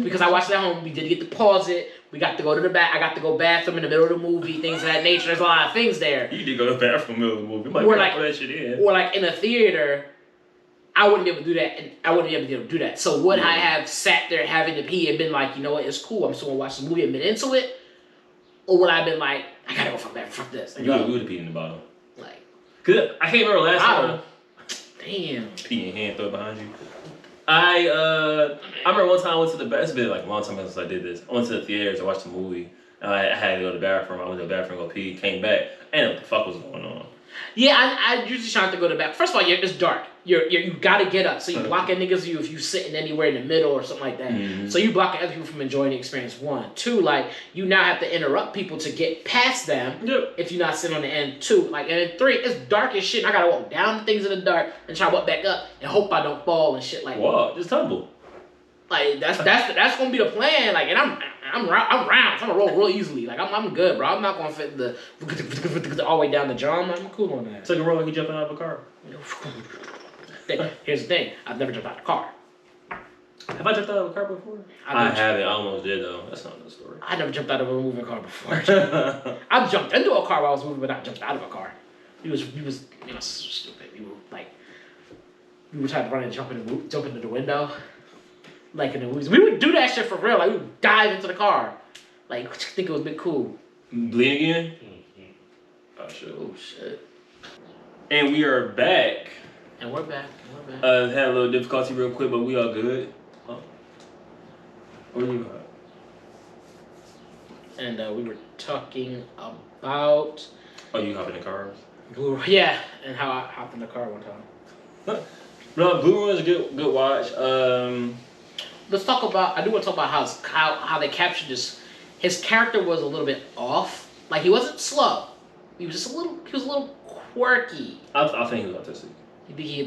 because I watched it at home. We did get to pause it. We got to go to the back. I got to go bathroom in the middle of the movie. Things of that nature. There's a lot of things there. You did go to the bathroom in the middle of the movie. Or like, that shit in. Or like in a theater, I wouldn't be able to do that. And I wouldn't be able to do that. So would I have sat there having to pee and been like, you know what, it's cool. I'm still gonna watch the movie and been into it. Or would I have been like, I gotta go fuck that, fuck this. You would have peed in the bottle. Like, cause I can't remember last time. Damn. Pee in hand, throw it behind you. I remember one time I went to the bathroom. It's been like a long time since I did this. I went to the theater to watch the movie. I had to go to the bathroom. I went to the bathroom, go pee, came back, and what the fuck was going on? Yeah, I usually try not to go to the back. First of all, it's dark. You gotta get up, so you blocking niggas if you sitting anywhere in the middle or something like that. Mm-hmm. So you blocking other people from enjoying the experience. 1, 2, like you now have to interrupt people to get past them. Yep. If you're not sitting on the end. 2, like, and then 3, it's dark as shit. And I gotta walk down the things in the dark and try to walk back up and hope I don't fall and shit like that. Wow, just tumble. Like that's gonna be the plan. Like, and I'm round. So I'm gonna roll real easily. Like I'm good, bro. I'm not gonna fit the all the way down the jaw. I'm cool on that. So you roll like you jumping out of a car. Here's the thing. I've never jumped out of a car. Have I jumped out of a car before? I haven't. I almost did though. That's not the story. I never jumped out of a moving car before. I've jumped into a car while I was moving, but not jumped out of a car. We was stupid. We were trying to run and jump into the window. Like in the movies. We would do that shit for real. Like we would dive into the car. Like I think it was a bit cool. Bleed again? Mm-hmm. Oh shit. And we are back. And we're back. Had a little difficulty real quick, but we all good. Oh. Where you at? And we were talking about. Oh, you hop in the cars? Yeah, and how I hopped in the car one time. No, Blue Run is a good watch. Let's talk about. I do want to talk about how they captured this. His character was a little bit off. Like he wasn't slow. He was just a little quirky. I think he was autistic. He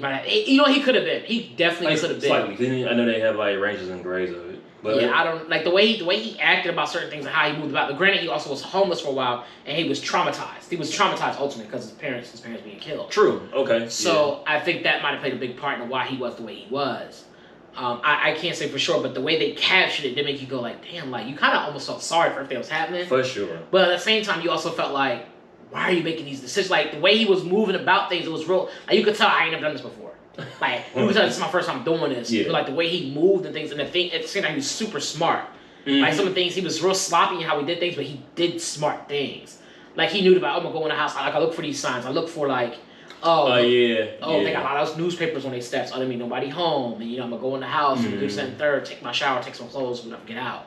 could have been. He definitely could have been. Slightly. I know they have like ranges and grades of it. But yeah, I don't like the way he acted about certain things and how he moved about. But granted, he also was homeless for a while and he was traumatized. He was traumatized ultimately because his parents being killed. True. Okay. So yeah. I think that might have played a big part in why he was the way he was. I can't say for sure, but the way they captured it did make you go like, damn, like you kind of almost felt sorry for everything that was happening. For sure. But at the same time, you also felt like, why are you making these decisions? Like the way he was moving about things, it was real. Like you could tell I ain't never done this before. Like you could tell this is my first time doing this. Yeah. But like the way he moved and things, and the thing at the same time he was super smart. Mm-hmm. Like some of the things he was real sloppy in how he did things, but he did smart things. Like he knew about, I'm gonna go in the house. Like I look for these signs. I look for like. They got a lot of those newspapers on their steps. I don't mean nobody home, and I'm gonna go in the house and do this and third, take my shower, take some clothes, and get out.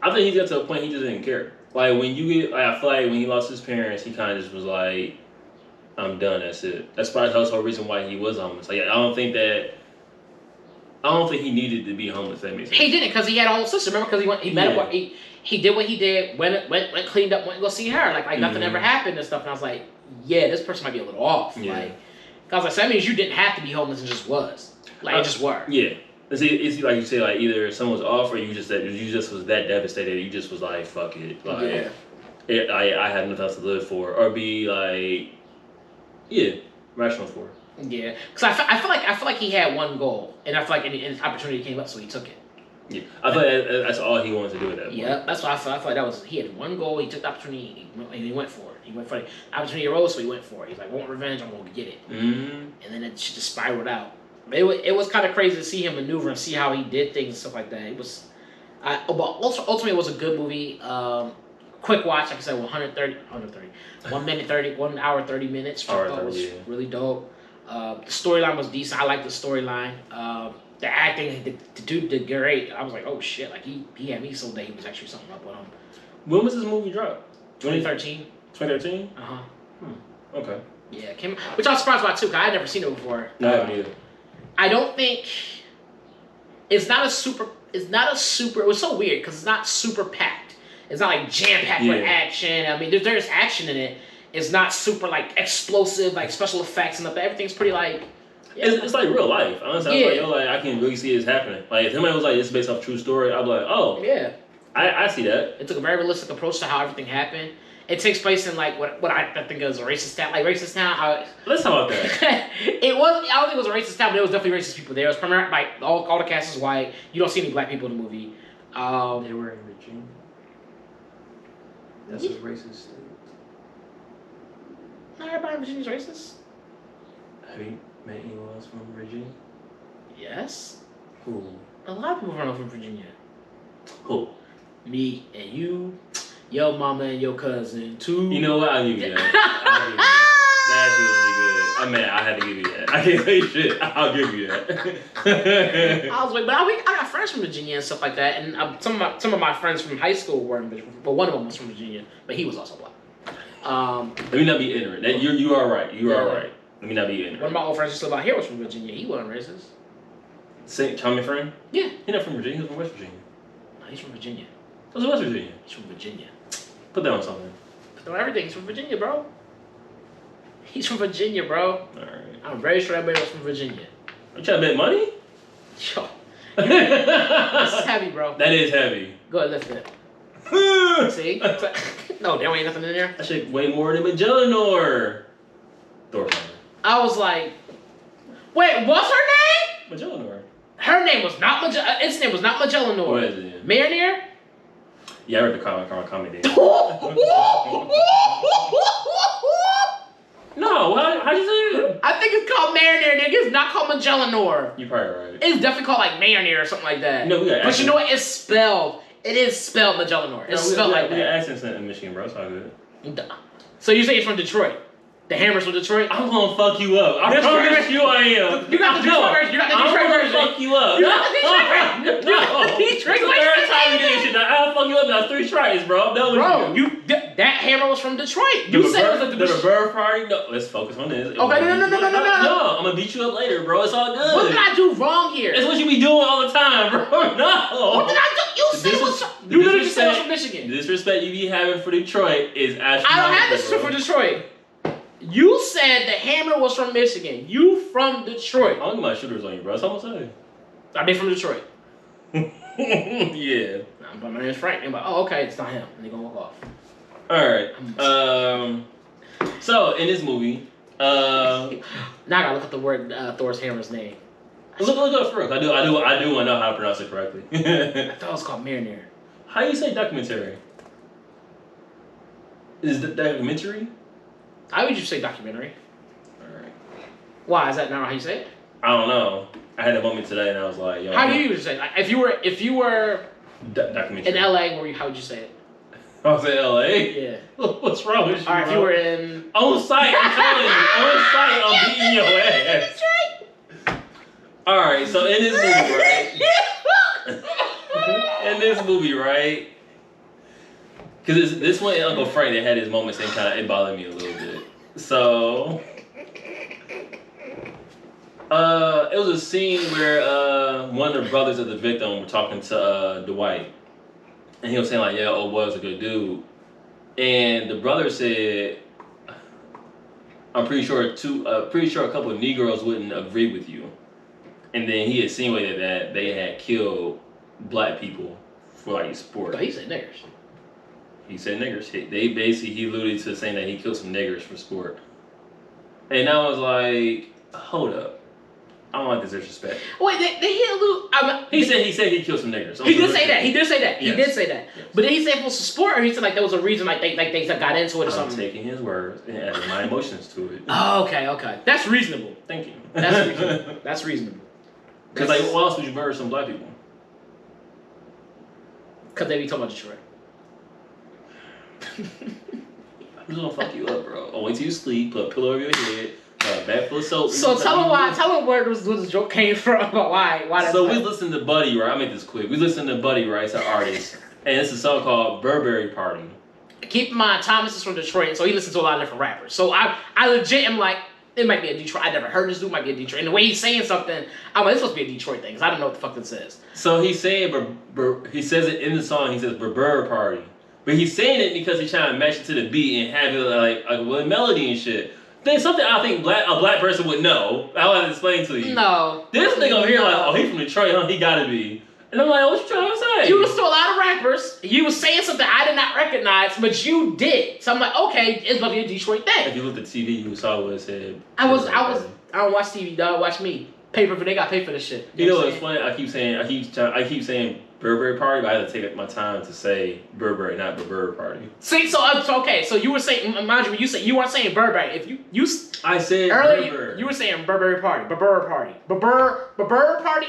I think he got to a point he just didn't care. Like when you get, I feel like when he lost his parents, he kind of just was like, "I'm done. That's it." That's probably the whole reason why he was homeless. Like I don't think he needed to be homeless. That makes sense. He didn't because he had a whole sister. Remember, because he met her. He did what he did. Went cleaned up. Went to go see her. Like nothing ever happened and stuff. And I was like, yeah, this person might be a little off. Yeah. Like, cause like that means you didn't have to be homeless and just was. Like you just were. Yeah. It's like you say, like either someone was off or you just was that devastated. You just was like, fuck it. Like, I had nothing else to live for, or be like, rational for. Yeah, because I feel like he had one goal, and I feel like an opportunity came up, so he took it. Yeah, I feel like that's all he wanted to do at that point. Yeah, that's what I feel. I feel like he had one goal. He took the opportunity, and he went for it. He went for it. The opportunity arose, so he went for it. He's like, I want revenge. I'm gonna get it. Mm-hmm. And then it just spiraled out. It was kind of crazy to see him maneuver and see how he did things and stuff like that. It was, but ultimately it was a good movie. Quick watch, like I said, 1 minute 30, 1 hour 30 minutes. Which I thought was really dope. The storyline was decent. I liked the storyline. The acting, the dude did great. I was like, oh shit, like he had me sold that he was actually something up with him. When was this movie dropped? 2013. 2013? Uh-huh. Okay. Yeah, which I was surprised about too, because I had never seen it before. No, I haven't either. I don't think it's not a super. It was so weird because it's not super packed. It's not like jam packed with action. I mean, there's action in it. It's not super like explosive, like special effects and stuff. Everything's pretty like. Yeah. It's like real life. Honestly, I was like, I can really see it's happening. Like if somebody was like, "It's based off true story," I'd be like, "Oh, yeah, I see that." It took a very realistic approach to how everything happened. It takes place in like what I think is a racist town, Let's talk about that. It was. I don't think it was a racist town, but there was definitely racist people there. It was primarily like all the cast is white. You don't see any black people in the movie. They were in Virginia. That's a racist state. Not everybody in Virginia's racist. Have you met anyone else from Virginia? Yes. Who? A lot of people from Virginia. Who? Me and you, your mama and your cousin too. You know what? I'll give you that. That actually was really good. I mean, I had to give you that. I can't say shit. I'll give you that. I was like, but I got friends from Virginia and stuff like that, and some of my friends from high school were in Virginia, but one of them was from Virginia, but he was also black. Let me not be ignorant. You are right. You are right. Let me not be ignorant. One of my old friends who still out here was from Virginia. He wasn't racist. Tommy friend? Yeah. He's not from Virginia. He's from West Virginia. No, he's from Virginia. What's West Virginia? He's from Virginia. Put that on something. Put that on everything. He's from Virginia, bro. He's from Virginia, bro. Alright. I'm very sure everybody was from Virginia. You trying to bet money? Yo. This is heavy, bro. That is heavy. Go ahead, lift it. See? No, there ain't nothing in there. That shit way more than Magellanor. Thor. I was like, wait, what's her name? Magellanor. Her name was not Magellanor. Its name was not Magellanor. What is it? Marinir? Yeah, I read the comedy. No, how'd you say it? I think it's called Marinir, nigga. It's not called Magellanor. You're probably right. It's definitely called like Marinir or something like that. No, we got but you know what? It's spelled. It is spelled Magellanor. It's spelled like that. We got accents in Michigan, bro. It's all good. So you say it's from Detroit? The Hammer's from Detroit? I'm gonna fuck you up. I promise you I am. You got the Detroit version. You got the Detroit version. I'm gonna fuck you up. You got the Detroit version. No. It's the third time you did this shit. I'll fuck you up now. 3 tries, bro. I'm done with you. That Hammer was from Detroit. You said it was the reverse party. No, let's focus on this. Okay, no. No, I'm gonna beat you up later, bro. It's all good. What did I do wrong here? It's what you be doing all the time, bro. No. What did I do? You said it was you literally just said it was from Michigan. The disrespect you be having for Detroit is actually. I don't have disrespect for Detroit. You said the Hammer was from Michigan. You from Detroit. I don't get my shooters on you, bro. That's all I'm saying. Are they from Detroit? Yeah. My name is Frank. And I'm like, oh, okay, it's not him. And they're gonna walk off. Alright. So in this movie, now I gotta look at the word Thor's hammer's name. Look up first. I do want to know how to pronounce it correctly. I thought it was called Marinir. How do you say documentary? Is it documentary? How would you say documentary? Alright. Why is that not how you say it? I don't know. I had a moment today and I was like, yo. How do you usually say it? Like, if you were documentary in LA, how would you say it? I was in LA? Yeah. What's wrong with you? Alright, if you were in on site, I'm telling you. On site, I'm beating your ass. Alright, so in this movie, right? Because this one in Uncle Frank that had his moments and it bothered me a little bit. So it was a scene where one of the brothers of the victim were talking to Dwight. And he was saying like, yeah, old boy was a good dude. And the brother said, I'm pretty sure a couple of Negroes wouldn't agree with you. And then he insinuated that they had killed black people for like sport. But he said niggers. He said niggers. He alluded to saying that he killed some niggers for sport. And I was like, hold up. I don't like this disrespect. Wait, he allude. He said he killed some niggers. He did say that. He did say that. Yes. He did say that. Yes. But did he say it was a sport, or he said like there was a reason like they got into it or something? I'm taking his words and adding my emotions to it. Oh, okay. That's reasonable. Thank you. That's reasonable. Because like, what else would you murder some black people? Because they be talking about Detroit. I'm just gonna fuck you up, bro. I'll wait till you sleep, put a pillow over your head, a bag full of soap. So tell him where the joke came from. Why that's so we listened to Buddy, right? I'll make this quick. We listened to Buddy, right? It's an artist. And it's a song called Burberry Party. keep in mind, Thomas is from Detroit, so he listens to a lot of different rappers. So I legit am like, it might be a Detroit. I never heard this dude. Might be a Detroit. And the way he's saying something, I'm like, this supposed to be a Detroit thing. Cause I don't know what the fuck this is. So he's saying, he says it in the song. He says "Burr Party," but he's saying it because he's trying to match it to the beat and have it like with melody and shit. Then something I think a black person would know. I'll have to explain to you. No. This nigga over here like, oh, he's from Detroit, huh? He gotta be. And I'm like, what you trying to say? You listen to a lot of rappers. You was saying something I did not recognize, but you did. So I'm like, okay, it's gonna be a Detroit thing. If you looked at TV, you saw what it said. I don't watch TV, dog. Watch me. They got paid for this shit. You know what's funny? I keep saying Burberry Party, but I had to take my time to say Burberry, not Burberry Party. See, so okay, so you were saying, mind you, you weren't saying Burberry. If you I said earlier, Burberry. you were saying Burberry Party, Burberry Party,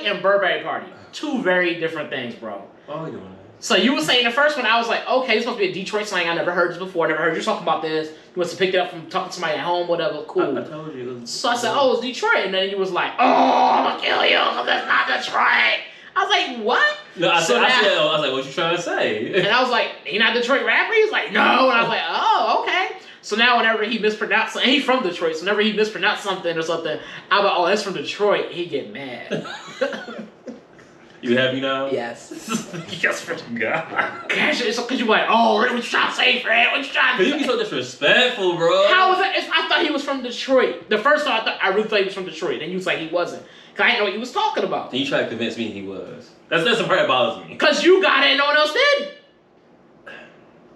and Burberry Party. Two very different things, bro. Why are we doing that? So you were saying the first one, I was like, okay, it's supposed to be a Detroit slang. I never heard this before. Never heard you talking about this. You must have picked it up from talking to somebody at home, whatever. Cool. I told you. So I said, oh, it's Detroit. And then you was like, oh, I'm going to kill you because that's not Detroit. I was like, what? No, I said, what you trying to say? And I was like, he not a Detroit rapper? He was like, no. And I was like, oh, okay. So now whenever he mispronounced something, he's from Detroit, so whenever he mispronounced something or something, I'm like, oh, that's from Detroit. He get mad. You happy now? Yes. Yes, for God. Gosh, it's because you like, oh, what you trying to say, Fred? What you trying to say? You be so disrespectful, bro. How was that? I thought he was from Detroit. The first time I really thought he was from Detroit. Then you was like, he wasn't. Because I didn't know what you was talking about. And you tried to convince me he was. That's the part that bothers me. Because you got it and no one else did.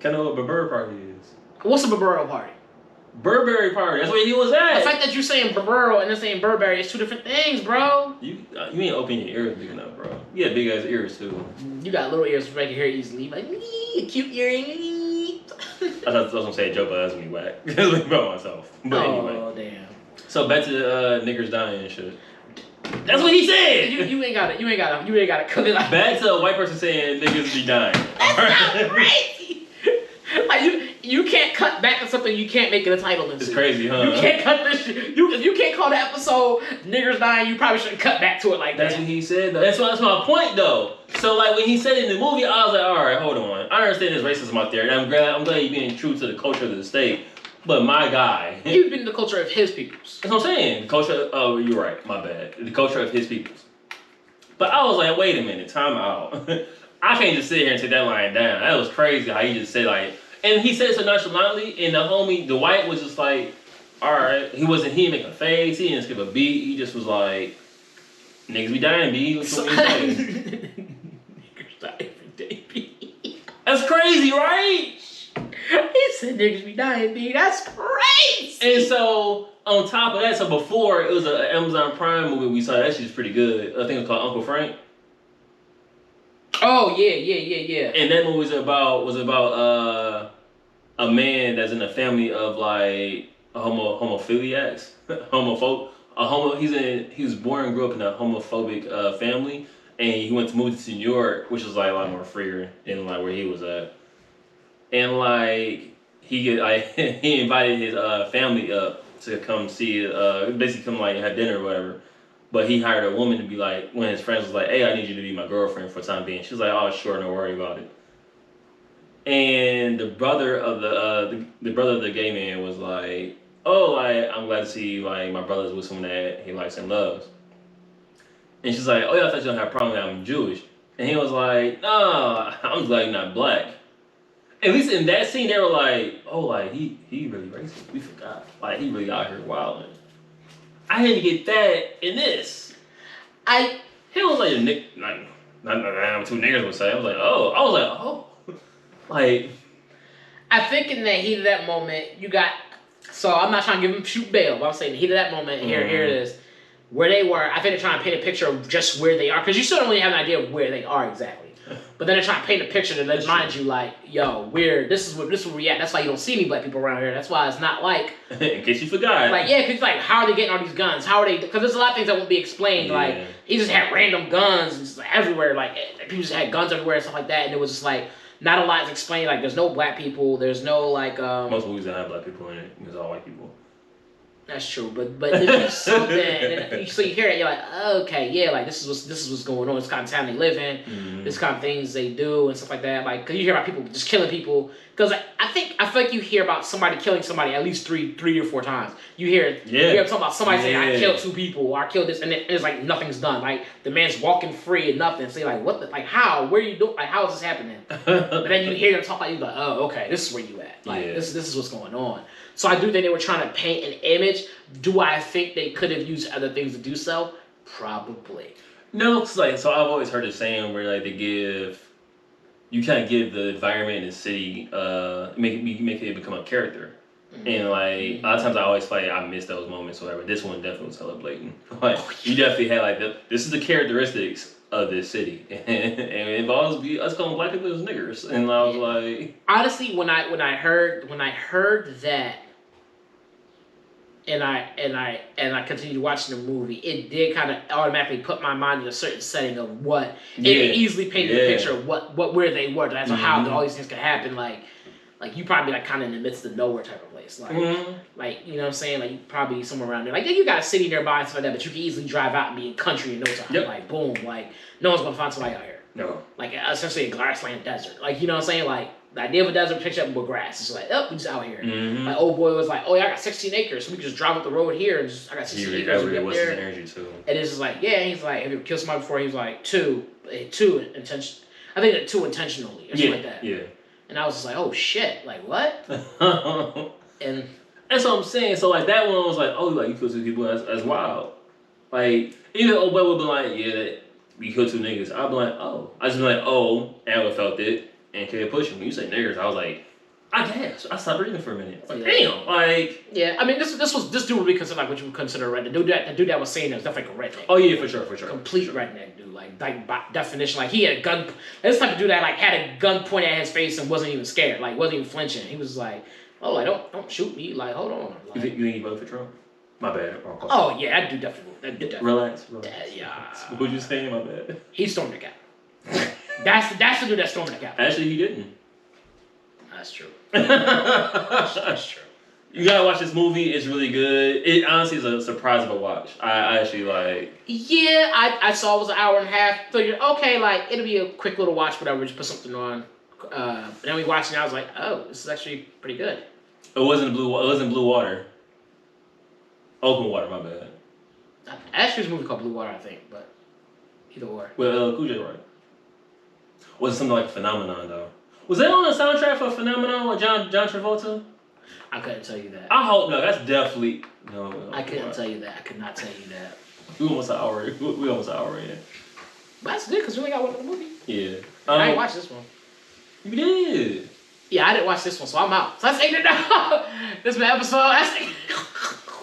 Kind of what a Burberry Party is. What's a Burberry Party? Burberry Party. That's where he was at. The fact that you're saying Burberry and then saying Burberry is two different things, bro. You ain't open your ears big enough, bro. You got big ass ears too. You got little ears to make it hear easily. Like, cute earring. I thought I was gonna say a joke, but that's gonna be whack. That's me about myself. But anyway. Oh, damn. So back to niggers dying and shit. That's what he said. You ain't got it. Cut it like back to a white person saying niggas be dying. That's not crazy. Like you can't cut back to something you can't make it a title. It's crazy, huh? You can't cut this shit. If you can't call the episode "Niggers Dying," you probably shouldn't cut back to it like that. That's what he said. Though. That's my point, though. So like when he said it in the movie, I was like, all right, hold on. I understand there's racism out there, and I'm glad you're being true to the culture of the state. But my guy, you've been the culture of his peoples. That's what I'm saying. The culture. Oh, you're right. My bad. The culture of his peoples. But I was like, wait a minute, time out. I can't just sit here and take that line down. That was crazy how he just said like. And he said it so nonchalantly, and the homie, the white, was just like, all right. He didn't make a face, he didn't skip a beat, he just was like, niggas be dying, B. What's what he say? Niggas die every day, B. That's crazy, right? He said niggas be dying, B. That's crazy. And so, on top of that, so before, it was an Amazon Prime movie we saw, that shit's pretty good. I think it was called Uncle Frank. Oh, yeah. And that movie was about a man that's in a family of like homophiliacs, he was born and grew up in a homophobic family, and he went to move to New York, which was like a lot more freer than like where he was at. And like he invited his family up to come see basically come like have dinner or whatever. But he hired a woman to be like, when his friends was like, hey, I need you to be my girlfriend for the time being. She was like, oh, sure, no worry about it. And the brother of the gay man was like, oh, like, I'm glad to see like my brother's with someone that he likes and loves. And she's like, oh yeah, I thought you don't have a problem that I'm Jewish. And he was like, no, I'm glad you're not black. At least in that scene, they were like, oh, like, he really racist. We forgot. Like, he really out here wilding. I didn't get that in this. He was like not two niggers would say. I was like, oh. Like, I think in the heat of that moment, you got. So I'm not trying to give him shoot bail, but I'm saying the heat of that moment. Here it is, where they were. I think they're trying to paint a picture of just where they are, because you still don't really have an idea of where they are exactly. But then they're trying to paint a picture that reminds you, like, yo, this is where we at. That's why you don't see any black people around here. That's why it's not like. In case you forgot. Like, yeah, because like, how are they getting all these guns? How are they? Because there's a lot of things that won't be explained. Yeah. Like, he just had random guns just everywhere. Like, people just had guns everywhere and stuff like that. And it was just like, not a lot is explained. Like, there's no black people. There's no like. Most movies that have black people in it. It's all white people. That's true, but if you saw that, and so you hear it, you're like, oh, okay, yeah, like this is what's going on. This kind of town they live in, this kind of things they do, and stuff like that. Like, cause you hear about people just killing people. Cause I feel like you hear about somebody killing somebody at least three or four times. You hear talking about somebody saying I killed 2 people or I killed this, and it's like nothing's done. Like the man's walking free and nothing. So you're like, what the, like how? Where are you doing? Like how is this happening? But then you hear them talk, like you like, oh, okay, this is where you at. Like this is what's going on. So I do think they were trying to paint an image. Do I think they could have used other things to do so? Probably. No, it's like, so I've always heard the saying where like you kind of give the environment in the city, make it become a character. And like a lot of times I always feel like I miss those moments or whatever. This one definitely was hella blatant. Like you definitely had like this is the characteristics of this city, and it involves us calling black people as niggers. And I was like, honestly, when I heard that, and I continued watching the movie, it did kind of automatically put my mind in a certain setting of what it easily painted a picture of where they were. That's how all these things could happen. Like you probably like kind of in the midst of nowhere type of place. Like you know what I'm saying? Like you probably somewhere around there. Like you got a city nearby and stuff like that, but you can easily drive out and be in country in no time. Yep. Like boom, like no one's gonna find somebody out here. no. Like essentially a grassland desert. Like you know what I'm saying? Like the idea of a desert picture up with grass. It's like, oh, we just out here. My old boy was like, oh yeah, I got 16 acres, so we can just drive up the road here and I got 16 acres. Really what's his energy too. And it's just like, yeah, he's like, have you killed somebody before? He was like, two intention. I think that 2 intentionally or something like that. Yeah. And I was just like, oh shit, like what? And that's what I'm saying. So like that one was like, oh, like you killed 2 people, that's wild. Like even old boy would be like, yeah, you killed 2 niggas. I'd be like, oh, I just be like, oh, and I would felt it and kept pushing. When you say niggers, I was like, I guess I stopped reading for a minute. Like, damn, like yeah. I mean, this dude would be considered like what you would consider a redneck. The dude that was saying that was definitely like a redneck. Oh yeah, for sure. Complete redneck dude. Like by definition, like he had a gun. This type of dude that like had a gun pointed at his face and wasn't even scared. Like wasn't even flinching. He was like, oh, like don't shoot me. Like hold on. Like, you think you vote for Trump? My bad. Oh yeah, that dude definitely. Relax. Yeah. What you saying? My bad. He stormed the Capitol. that's the dude that stormed the Capitol. Actually, he didn't. That's true. That's true. You gotta watch this movie. It's really good. It honestly is a surprise of a watch. I actually like. Yeah, I saw it was an hour and a half. Figured okay, like it'll be a quick little watch, whatever. Just put something on. But then we watched it. And I was like, oh, this is actually pretty good. It wasn't blue water. Open water. My bad. Actually, there's a movie called Blue Water, I think, but either or. Well, Cool J, right? Was it something like Phenomenon though? Was that on the soundtrack for Phenomenon with John Travolta? I couldn't tell you that. I hope no. That's definitely no. I couldn't tell you that. I could not tell you that. We almost an hour. We almost an hour in. But that's good because we only got one other movie. Yeah. I didn't watch this one. You did. Yeah, I didn't watch this one, so I'm out. So that's 8 now. This is my episode.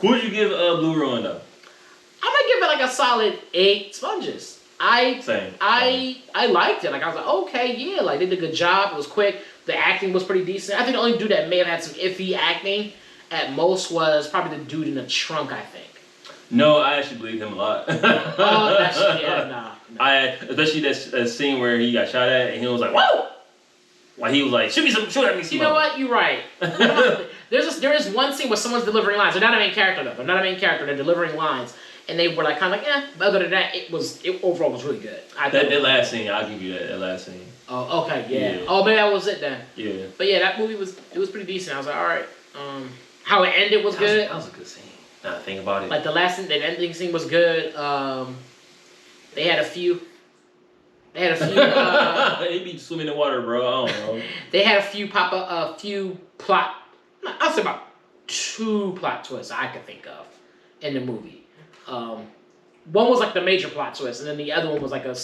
Who would you give Blue Ruin though? I'm gonna give it like a solid 8 sponges. Same. I liked it. Like I was like, okay, yeah, like they did a good job. It was quick. The acting was pretty decent. I think the only dude that may have had some iffy acting at most was probably the dude in the trunk, I think. No, I actually believe him a lot. Nah. Especially that scene where he got shot at and he was like, whoa! Like he was like, shoot at me some You know what? You're right. There is one scene where someone's delivering lines. They're not a main character though. They're delivering lines. And they were like kind of like, but other than that, it overall was really good. That last scene, I'll give you that last scene. Oh, okay, yeah. Oh, maybe that was it then. Yeah. But yeah, that movie was pretty decent. I was like, all right. How it ended was good. That was a good scene. Now that I think about it. Like the ending scene was good. They had a few. He'd be swimming in water, bro. I don't know. They had a few plot. I'll say about 2 plot twists I could think of in the movie. One was like the major plot twist, and then the other one was like a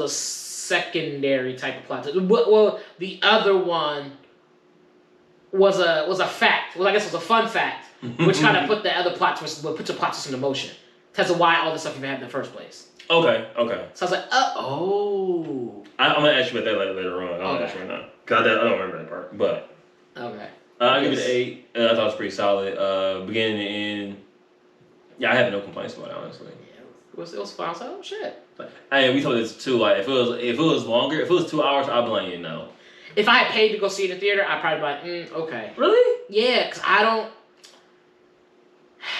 secondary type of plot twist. Well, the other one was a fact. Well, I guess it was a fun fact, which kind of put the other plot twist, put the plot twist into motion. That's why all this stuff even happened in the first place. Okay. So I was like, oh. I'm gonna ask you about that later on. I'll ask you right now. Cause I don't remember that part, but. Okay. I'll give it an 8. I thought it was pretty solid. Beginning to end. Yeah, I have no complaints about it, honestly. Yeah, it was fun. I was like, oh shit. But we told this too. Like, if it was longer, if it was 2 hours, I'd be like, no. If I had paid to go see it in the theater, I'd probably be like, okay. Really? Yeah, because I don't.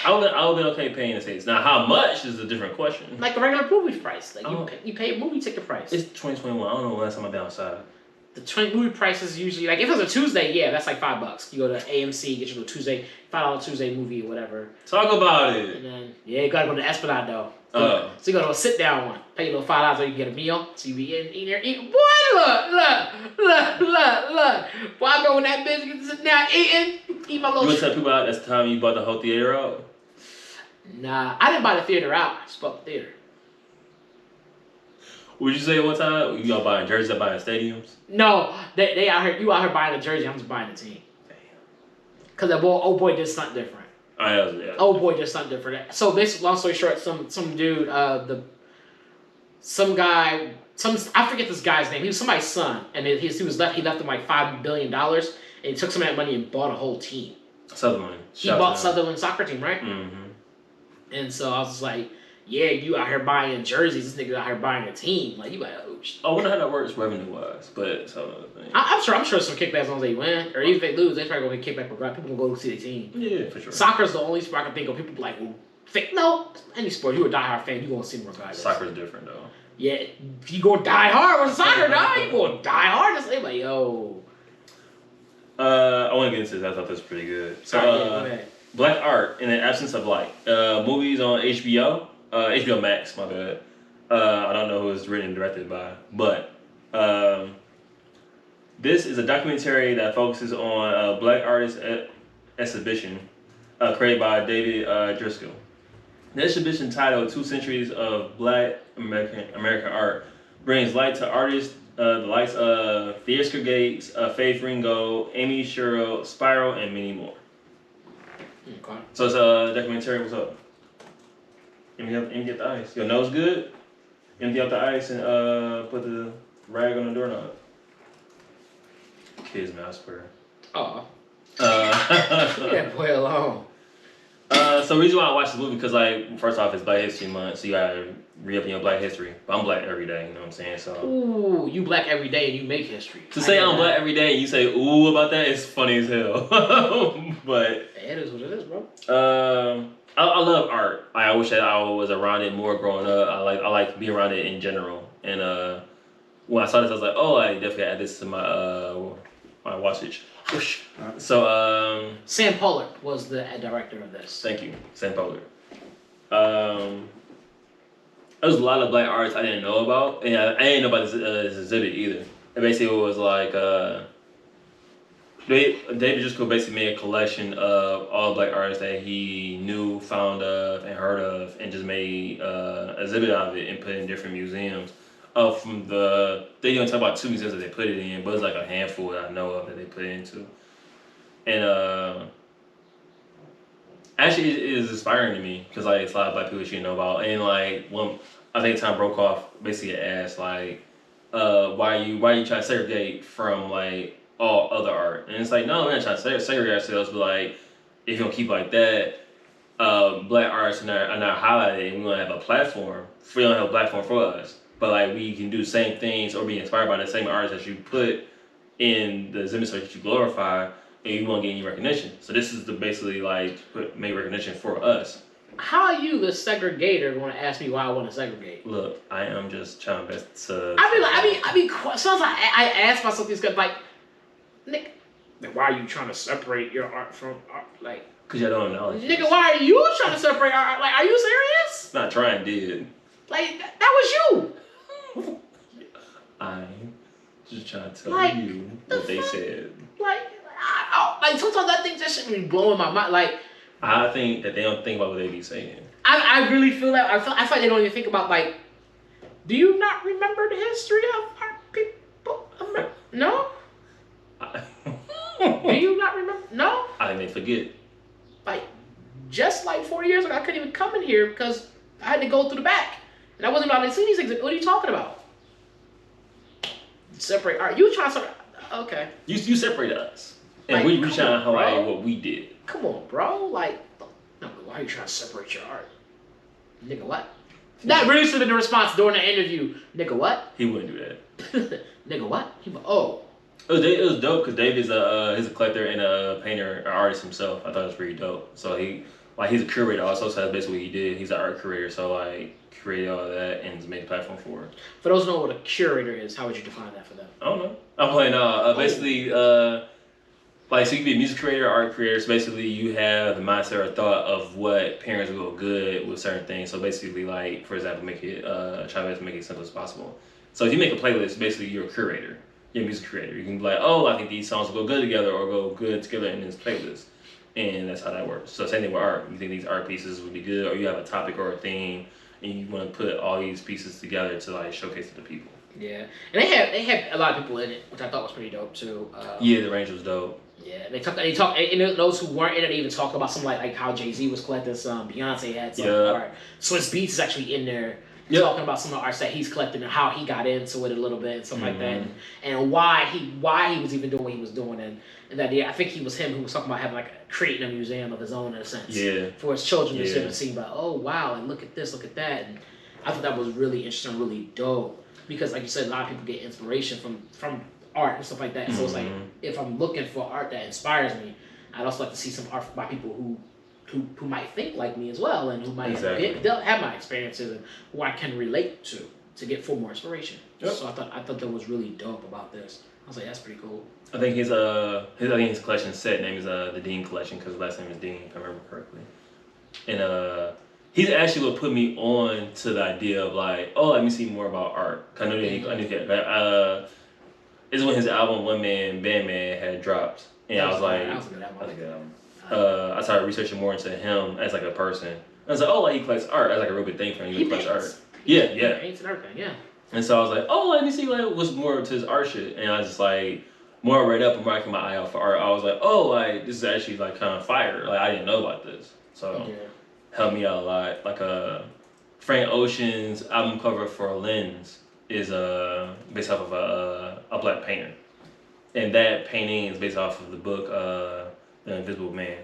I would have been okay paying the tickets. Now, how much is a different question. Like a regular movie price. Like Oh. you pay a movie ticket price. It's 2021. I don't know when last time I've been outside. The movie price is usually like if it's a Tuesday, yeah, that's like $5. You go to AMC, get you a Tuesday $5 Tuesday movie or whatever. Talk about And it. then you gotta go to the Esplanade though. Oh. So you go to a sit down one. Pay a little $5 so you can get a meal. So you be eating there eating. Boy, look. Boy, I go when that bitch gets sit down eating. Eat my You little. would tell people that's the time you bought the whole theater out? Nah, I didn't buy the theater out. I just bought the theater. Would you say one time you all buying jerseys, buying stadiums? No, they out here. You out here buying the jersey. I'm just buying the team. Cause that old boy did something different. Oh, yeah. Old boy did something different. So this, long story short, some dude, I forget this guy's name. He was somebody's son, and he left him like $5 billion, and he took some of that money and bought a whole team. Sutherland. He bought Sutherland soccer team, right? Mm-hmm. And so I was just like, yeah, you out here buying jerseys. This nigga out here buying a team. Like you like, oh shit. I wonder how that works revenue wise, but some other thing. I'm sure some kickbacks once they win, or even if they lose, they probably gonna get kickback for people gonna go see the team. Yeah, for sure. Soccer's the only sport I can think of. People be like, well, no, any sport. You a diehard fan, you gonna see them regardless. Soccer's different though. Yeah, if you gonna die hard with soccer, dog, you gonna die hard. Just like, yo. I want to get into this. I thought this was pretty good. So, Go ahead. Black art in the absence of light. Movies on HBO. HBO Max, my bad. I don't know who it's written and directed by, but this is a documentary that focuses on a Black artist exhibition created by David Driscoll. The exhibition, titled 2 Centuries of Black American Art, brings light to artists the likes of Theasker Gates, Faith Ringo, Amy Sherrill, Spiral, and many more. Okay. So it's a documentary. What's up? Empty out the ice. Your nose good? Empty out the ice and put the rag on the doorknob. Kids, man, I swear. Oh. Yeah, boy alone. So the reason why I watch this movie, because like, first off, it's Black History Month, so you gotta re-up your Black history. But I'm Black every day, you know what I'm saying? So Ooh, you black every day and you make history. to say I'm Black every day and you say ooh about that is funny as hell. But it is what it is, bro. I love art. I wish that I was around it more growing up. I like being around it in general. And when I saw this, I was like, oh, I definitely add this to my watchage. So Sam Pollard was the director of this. thank you, Sam Pollard. There's a lot of Black artists I didn't know about, and I didn't know about this exhibit either. It basically was like David Driscoll basically made a collection of all Black artists that he knew, found of, and heard of, and just made an exhibit out of it and put it in different museums. They didn't talk about 2 museums that they put it in, but it's like a handful that I know of that they put it into. And actually, it is inspiring to me because like it's a lot of Black people that you know about. And like when I think Tom Brokaw basically asked like, why are you trying to segregate from like all other art? And it's like, no, we're not trying to segregate ourselves, but like if you don't keep like that, Black artists are not highlighted, and we don't have a platform. We don't have a platform for us, but like we can do the same things or be inspired by the same artists that you put in the exhibit so that you glorify, and you won't get any recognition. So this is basically like make recognition for us. How are you, the segregator, going to ask me why I want to segregate? Look, I am just trying my best to. Sometimes I ask myself these guys like, Nick, why are you trying to separate your art from art? Like, because y'all don't acknowledge. Nigga, why are you trying to separate our art? Like, are you serious? Not trying, did. Like, that was you. I'm just trying to tell Like, you what they said. Like sometimes I think that shit be blowing my mind. Like, I think that they don't think about what they be saying. I really feel that. I feel like they don't even think about like, do you not remember the history of our people? No? Do you not remember? No? I think they forget. Like, just like 4 years ago, I couldn't even come in here because I had to go through the back. And I wasn't allowed to see these things. What are you talking about? Separate art. You trying to separate. Okay. You separate us. And Like, we come trying to on, highlight bro. what we did. Come on, bro. Like, no, why are you trying to separate your art? Nigga, what? That really should have been the response during the interview. Nigga, what? He wouldn't do that. Nigga, what? He went, oh. It was dope because David's he's a collector and a painter, an artist himself. I thought it was pretty dope. So he like he's a curator also, so that's basically what he did. He's an art curator, so like created all of that and made a platform for it. For those who know what a curator is, how would you define that for them? I don't know. I'm playing basically like so you can be a music creator, art creator. So basically you have the mindset or thought of what parents will go good with certain things. So basically like for example make it try to make it as simple as possible. So if you make a playlist, basically you're a curator. You're a music creator. You can be like, oh, I think these songs will go good together or go good together in this playlist. And that's how that works. So same thing with art. You think these art pieces would be good, or you have a topic or a theme, and you want to put all these pieces together to like showcase it to people. Yeah, and they had a lot of people in it, which I thought was pretty dope too. Yeah, the range was dope. Yeah, they talk, and those who weren't in it even talked about something like how Jay-Z was collecting some, Beyonce had some art. Swiss Beats is actually in there. Talking about some of the arts that he's collecting and how he got into it a little bit and stuff like that, and why he was even doing what he was doing, and that I think he was him who was talking about having like creating a museum of his own in a sense, for his children to sit and see, but oh wow, and look at this, look at that, and I thought that was really interesting, really dope, because like you said, a lot of people get inspiration from art and stuff like that. So it's like if I'm looking for art that inspires me, I'd also like to see some art by people who might think like me as well, and who might have my experiences and who I can relate to get for more inspiration. Yep. So I thought that was really dope about this. I was like, that's pretty cool. I think his collection set name is the Dean Collection because his last name is Dean, if I remember correctly. And he's actually what put me on to the idea of like, oh, let me see more about art. I knew that this is when his album One Man Band Man had dropped, and I was like, that was a good album. I started researching more into him as like a person. I was like, oh, like he collects art. That's like a real big thing for him. He collects art. Yeah. He paints and everything, yeah. And so I was like, oh, let me see like what's more to his art shit. And I was just like, more I read up and more I kept my eye out for art, I was like, oh, like this is actually like kind of fire. Like I didn't know about this. So helped me out a lot. Like Frank Ocean's album cover for Lens is based off of a black painter. And that painting is based off of the book The Invisible Man.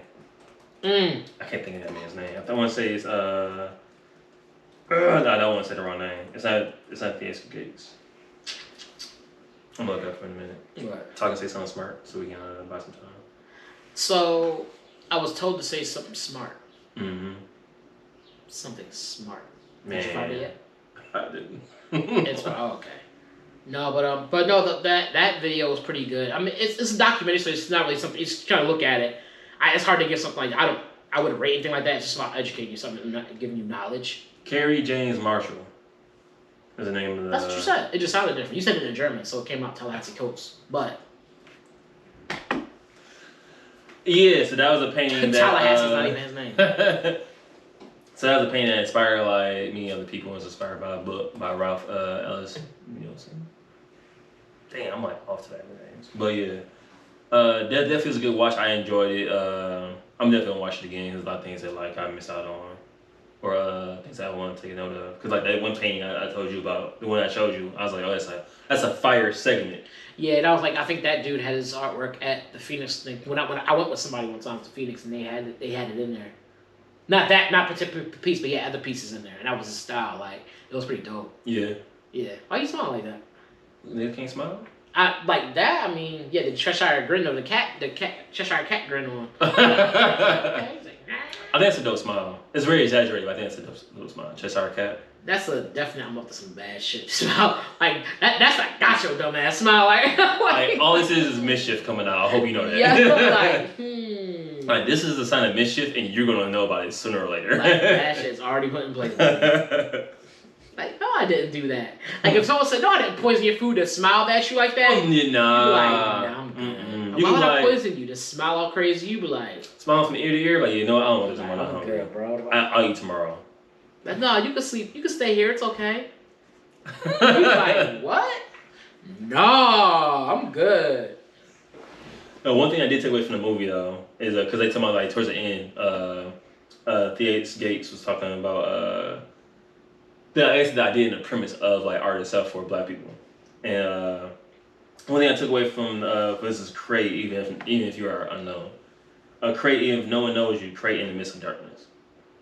I can't think of that man's name. I want to say it's no, I don't want to say the wrong name. It's not Theatrical Gates. I'm gonna look up for a minute. Right. Talk and say something smart so we can buy some time. So I was told to say something smart. Something smart. Man, did you find it yet? I didn't. It's okay. No, but no, that video was pretty good. I mean, it's a documentary, so it's not really something. It's trying to look at it. It's hard to get something like I wouldn't rate anything like that. It's just about educating you, something, giving you knowledge. Carrie James Marshall is the name of the. That's what you said. It just sounded different. You said it in German, so it came out Tallahassee Coast. But yeah, so that was a painting that Tallahassee's not even his name. So that was a painting that inspired like many other people. It was inspired by a book by Ralph Ellis Nielsen. Damn, I'm like off to that names. But yeah, that definitely was a good watch. I enjoyed it. I'm definitely gonna watch it again. There's a lot of things that like I missed out on, or things that I want to take note of. Cause like that one painting I told you about, the one I showed you, I was like, oh, that's a fire segment. Yeah, that was like I think that dude had his artwork at the Phoenix thing. When I went with somebody one time to Phoenix and they had it in there. Not particular piece, but yeah, other pieces in there, and that was his style. Like it was pretty dope. Yeah. Yeah. Why you smile like that? They can't smile. Like that. I mean, yeah, the Cheshire grin on the Cheshire cat grin on. I think that's a dope smile. It's very exaggerated, but I think that's a dope smile. Cheshire cat. That's a definite. I'm up to some bad shit. Smile like that. That's like got your dumb ass smile. Like all this is mischief coming out. I hope you know that. Yeah. Like this is a sign of mischief, and you're gonna know about it sooner or later. Like that shit's already put in place. Like, no, I didn't do that. Like if someone said, no, I didn't poison your food, to smile at you like that. Nah. You be like, nah, I'm good. Why would I poison you? To smile all crazy, you be like, smile from ear to ear, but you know I don't want this one. I'm good, bro. I'll eat tomorrow. But no, you can sleep. You can stay here. It's okay. You be like, what? No, I'm good. One thing I did take away from the movie though is because they talk about like towards the end, Theatrical Gates was talking about the idea and the premise of like art itself for Black people. And one thing I took away from this is create even if you are unknown. Create even if no one knows you. Create in the midst of darkness.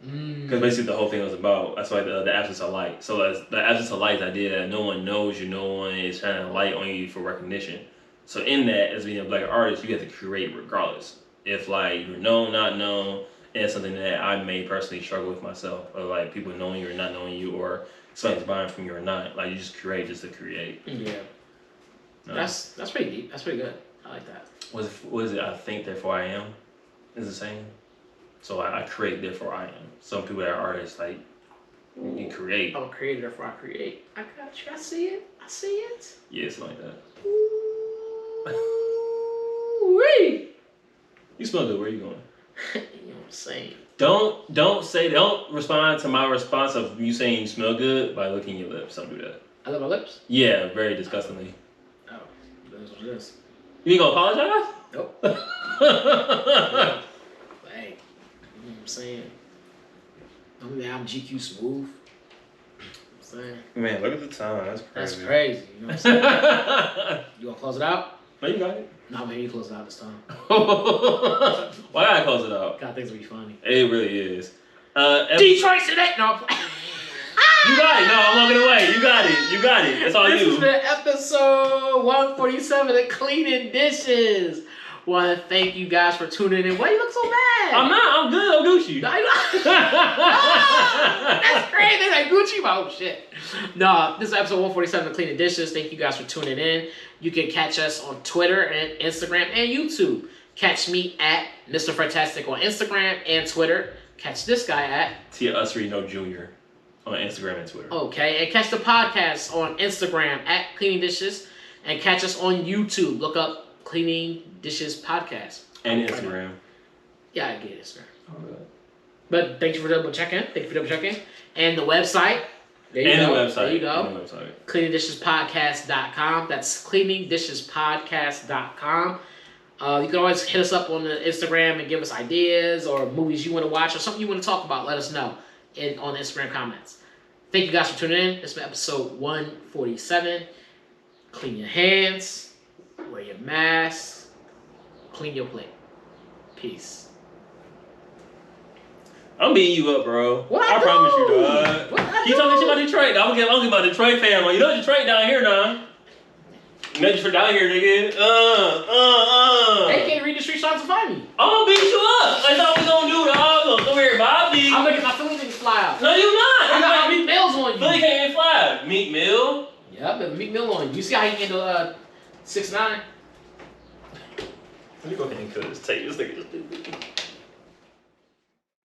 Because basically the whole thing was about, that's why the absence of light. So the absence of light is the idea that no one knows you, no one is shining a light on you for recognition. So in that, as being a Black artist, you have to create regardless. If like you're known, not known, And it's something that I may personally struggle with myself, of like people knowing you or not knowing you, or something's buying from you or not. Like you just create just to create. Yeah. No. That's pretty deep. That's pretty good. I like that. What is it? I think, therefore I am. Is the same. So I create, therefore I am. Some people that are artists, like you create. I'm a creator, therefore I create. I got you. I see it. I see it. Yeah, something like that. Wee. You smell good. Where you going? You know what I'm saying? Don't respond to my response of you saying you smell good by licking your lips. Don't do that. I love my lips? Yeah, very disgustingly. Oh, that's what it is. You ain't gonna apologize? Nope. Yeah. Hey, you know what I'm saying? I'm GQ smooth. You know what I'm saying? Man, look at the time. That's crazy. That's crazy. You know what I'm saying? You gonna close it out? No, you got it. No, man, you close it out this time. Why gotta close it out? God, things will be funny. It really is. Detroit today. No. You got it. No, I'm walking away. You got it. You got it. It's all This you. has been episode 147 of Cleaning Dishes. Want to thank you guys for tuning in. Why you look so bad? I'm not. I'm good. I'm Gucci. That's great. They're like Gucci. Oh shit. No, this is episode 147 of Cleaning Dishes. Thank you guys for tuning in. You can catch us on Twitter and Instagram and YouTube. Catch me at Mr. Fantastic on Instagram and Twitter. Catch this guy at Tia Usrino Jr. on Instagram and Twitter. Okay, and catch the podcast on Instagram at Cleaning Dishes, and catch us on YouTube. Look up Cleaning Dishes Podcast. And Instagram. Yeah, I get Instagram. Oh, good. But thank you for double checking. And the website. There you go. There you go. And the website. CleaningDishesPodcast.com. That's CleaningDishesPodcast.com. You can always hit us up on the Instagram and give us ideas or movies you want to watch or something you want to talk about. Let us know on the Instagram comments. Thank you guys for tuning in. This has been episode 147. Clean your hands. Wear your mask. Clean your plate. Peace. I'm beating you up, bro. What I promise you, dog. What I Keep talking do? shit about Detroit. I'm gonna get about Detroit fan. You know Detroit down here now. You know Detroit down here, nigga. They can't read the street signs to find me. I'm gonna beat you up. That's all we gonna do, dog. Come here, Bobby. I'm making my Philly niggas fly out. No, you not. I got Meek Mill's on you. Philly can't even fly. Meek Mill. Yeah, but Meek Mill on you. You see how he handle 6ix9ine? Let me go ahead and cut this tape. This nigga.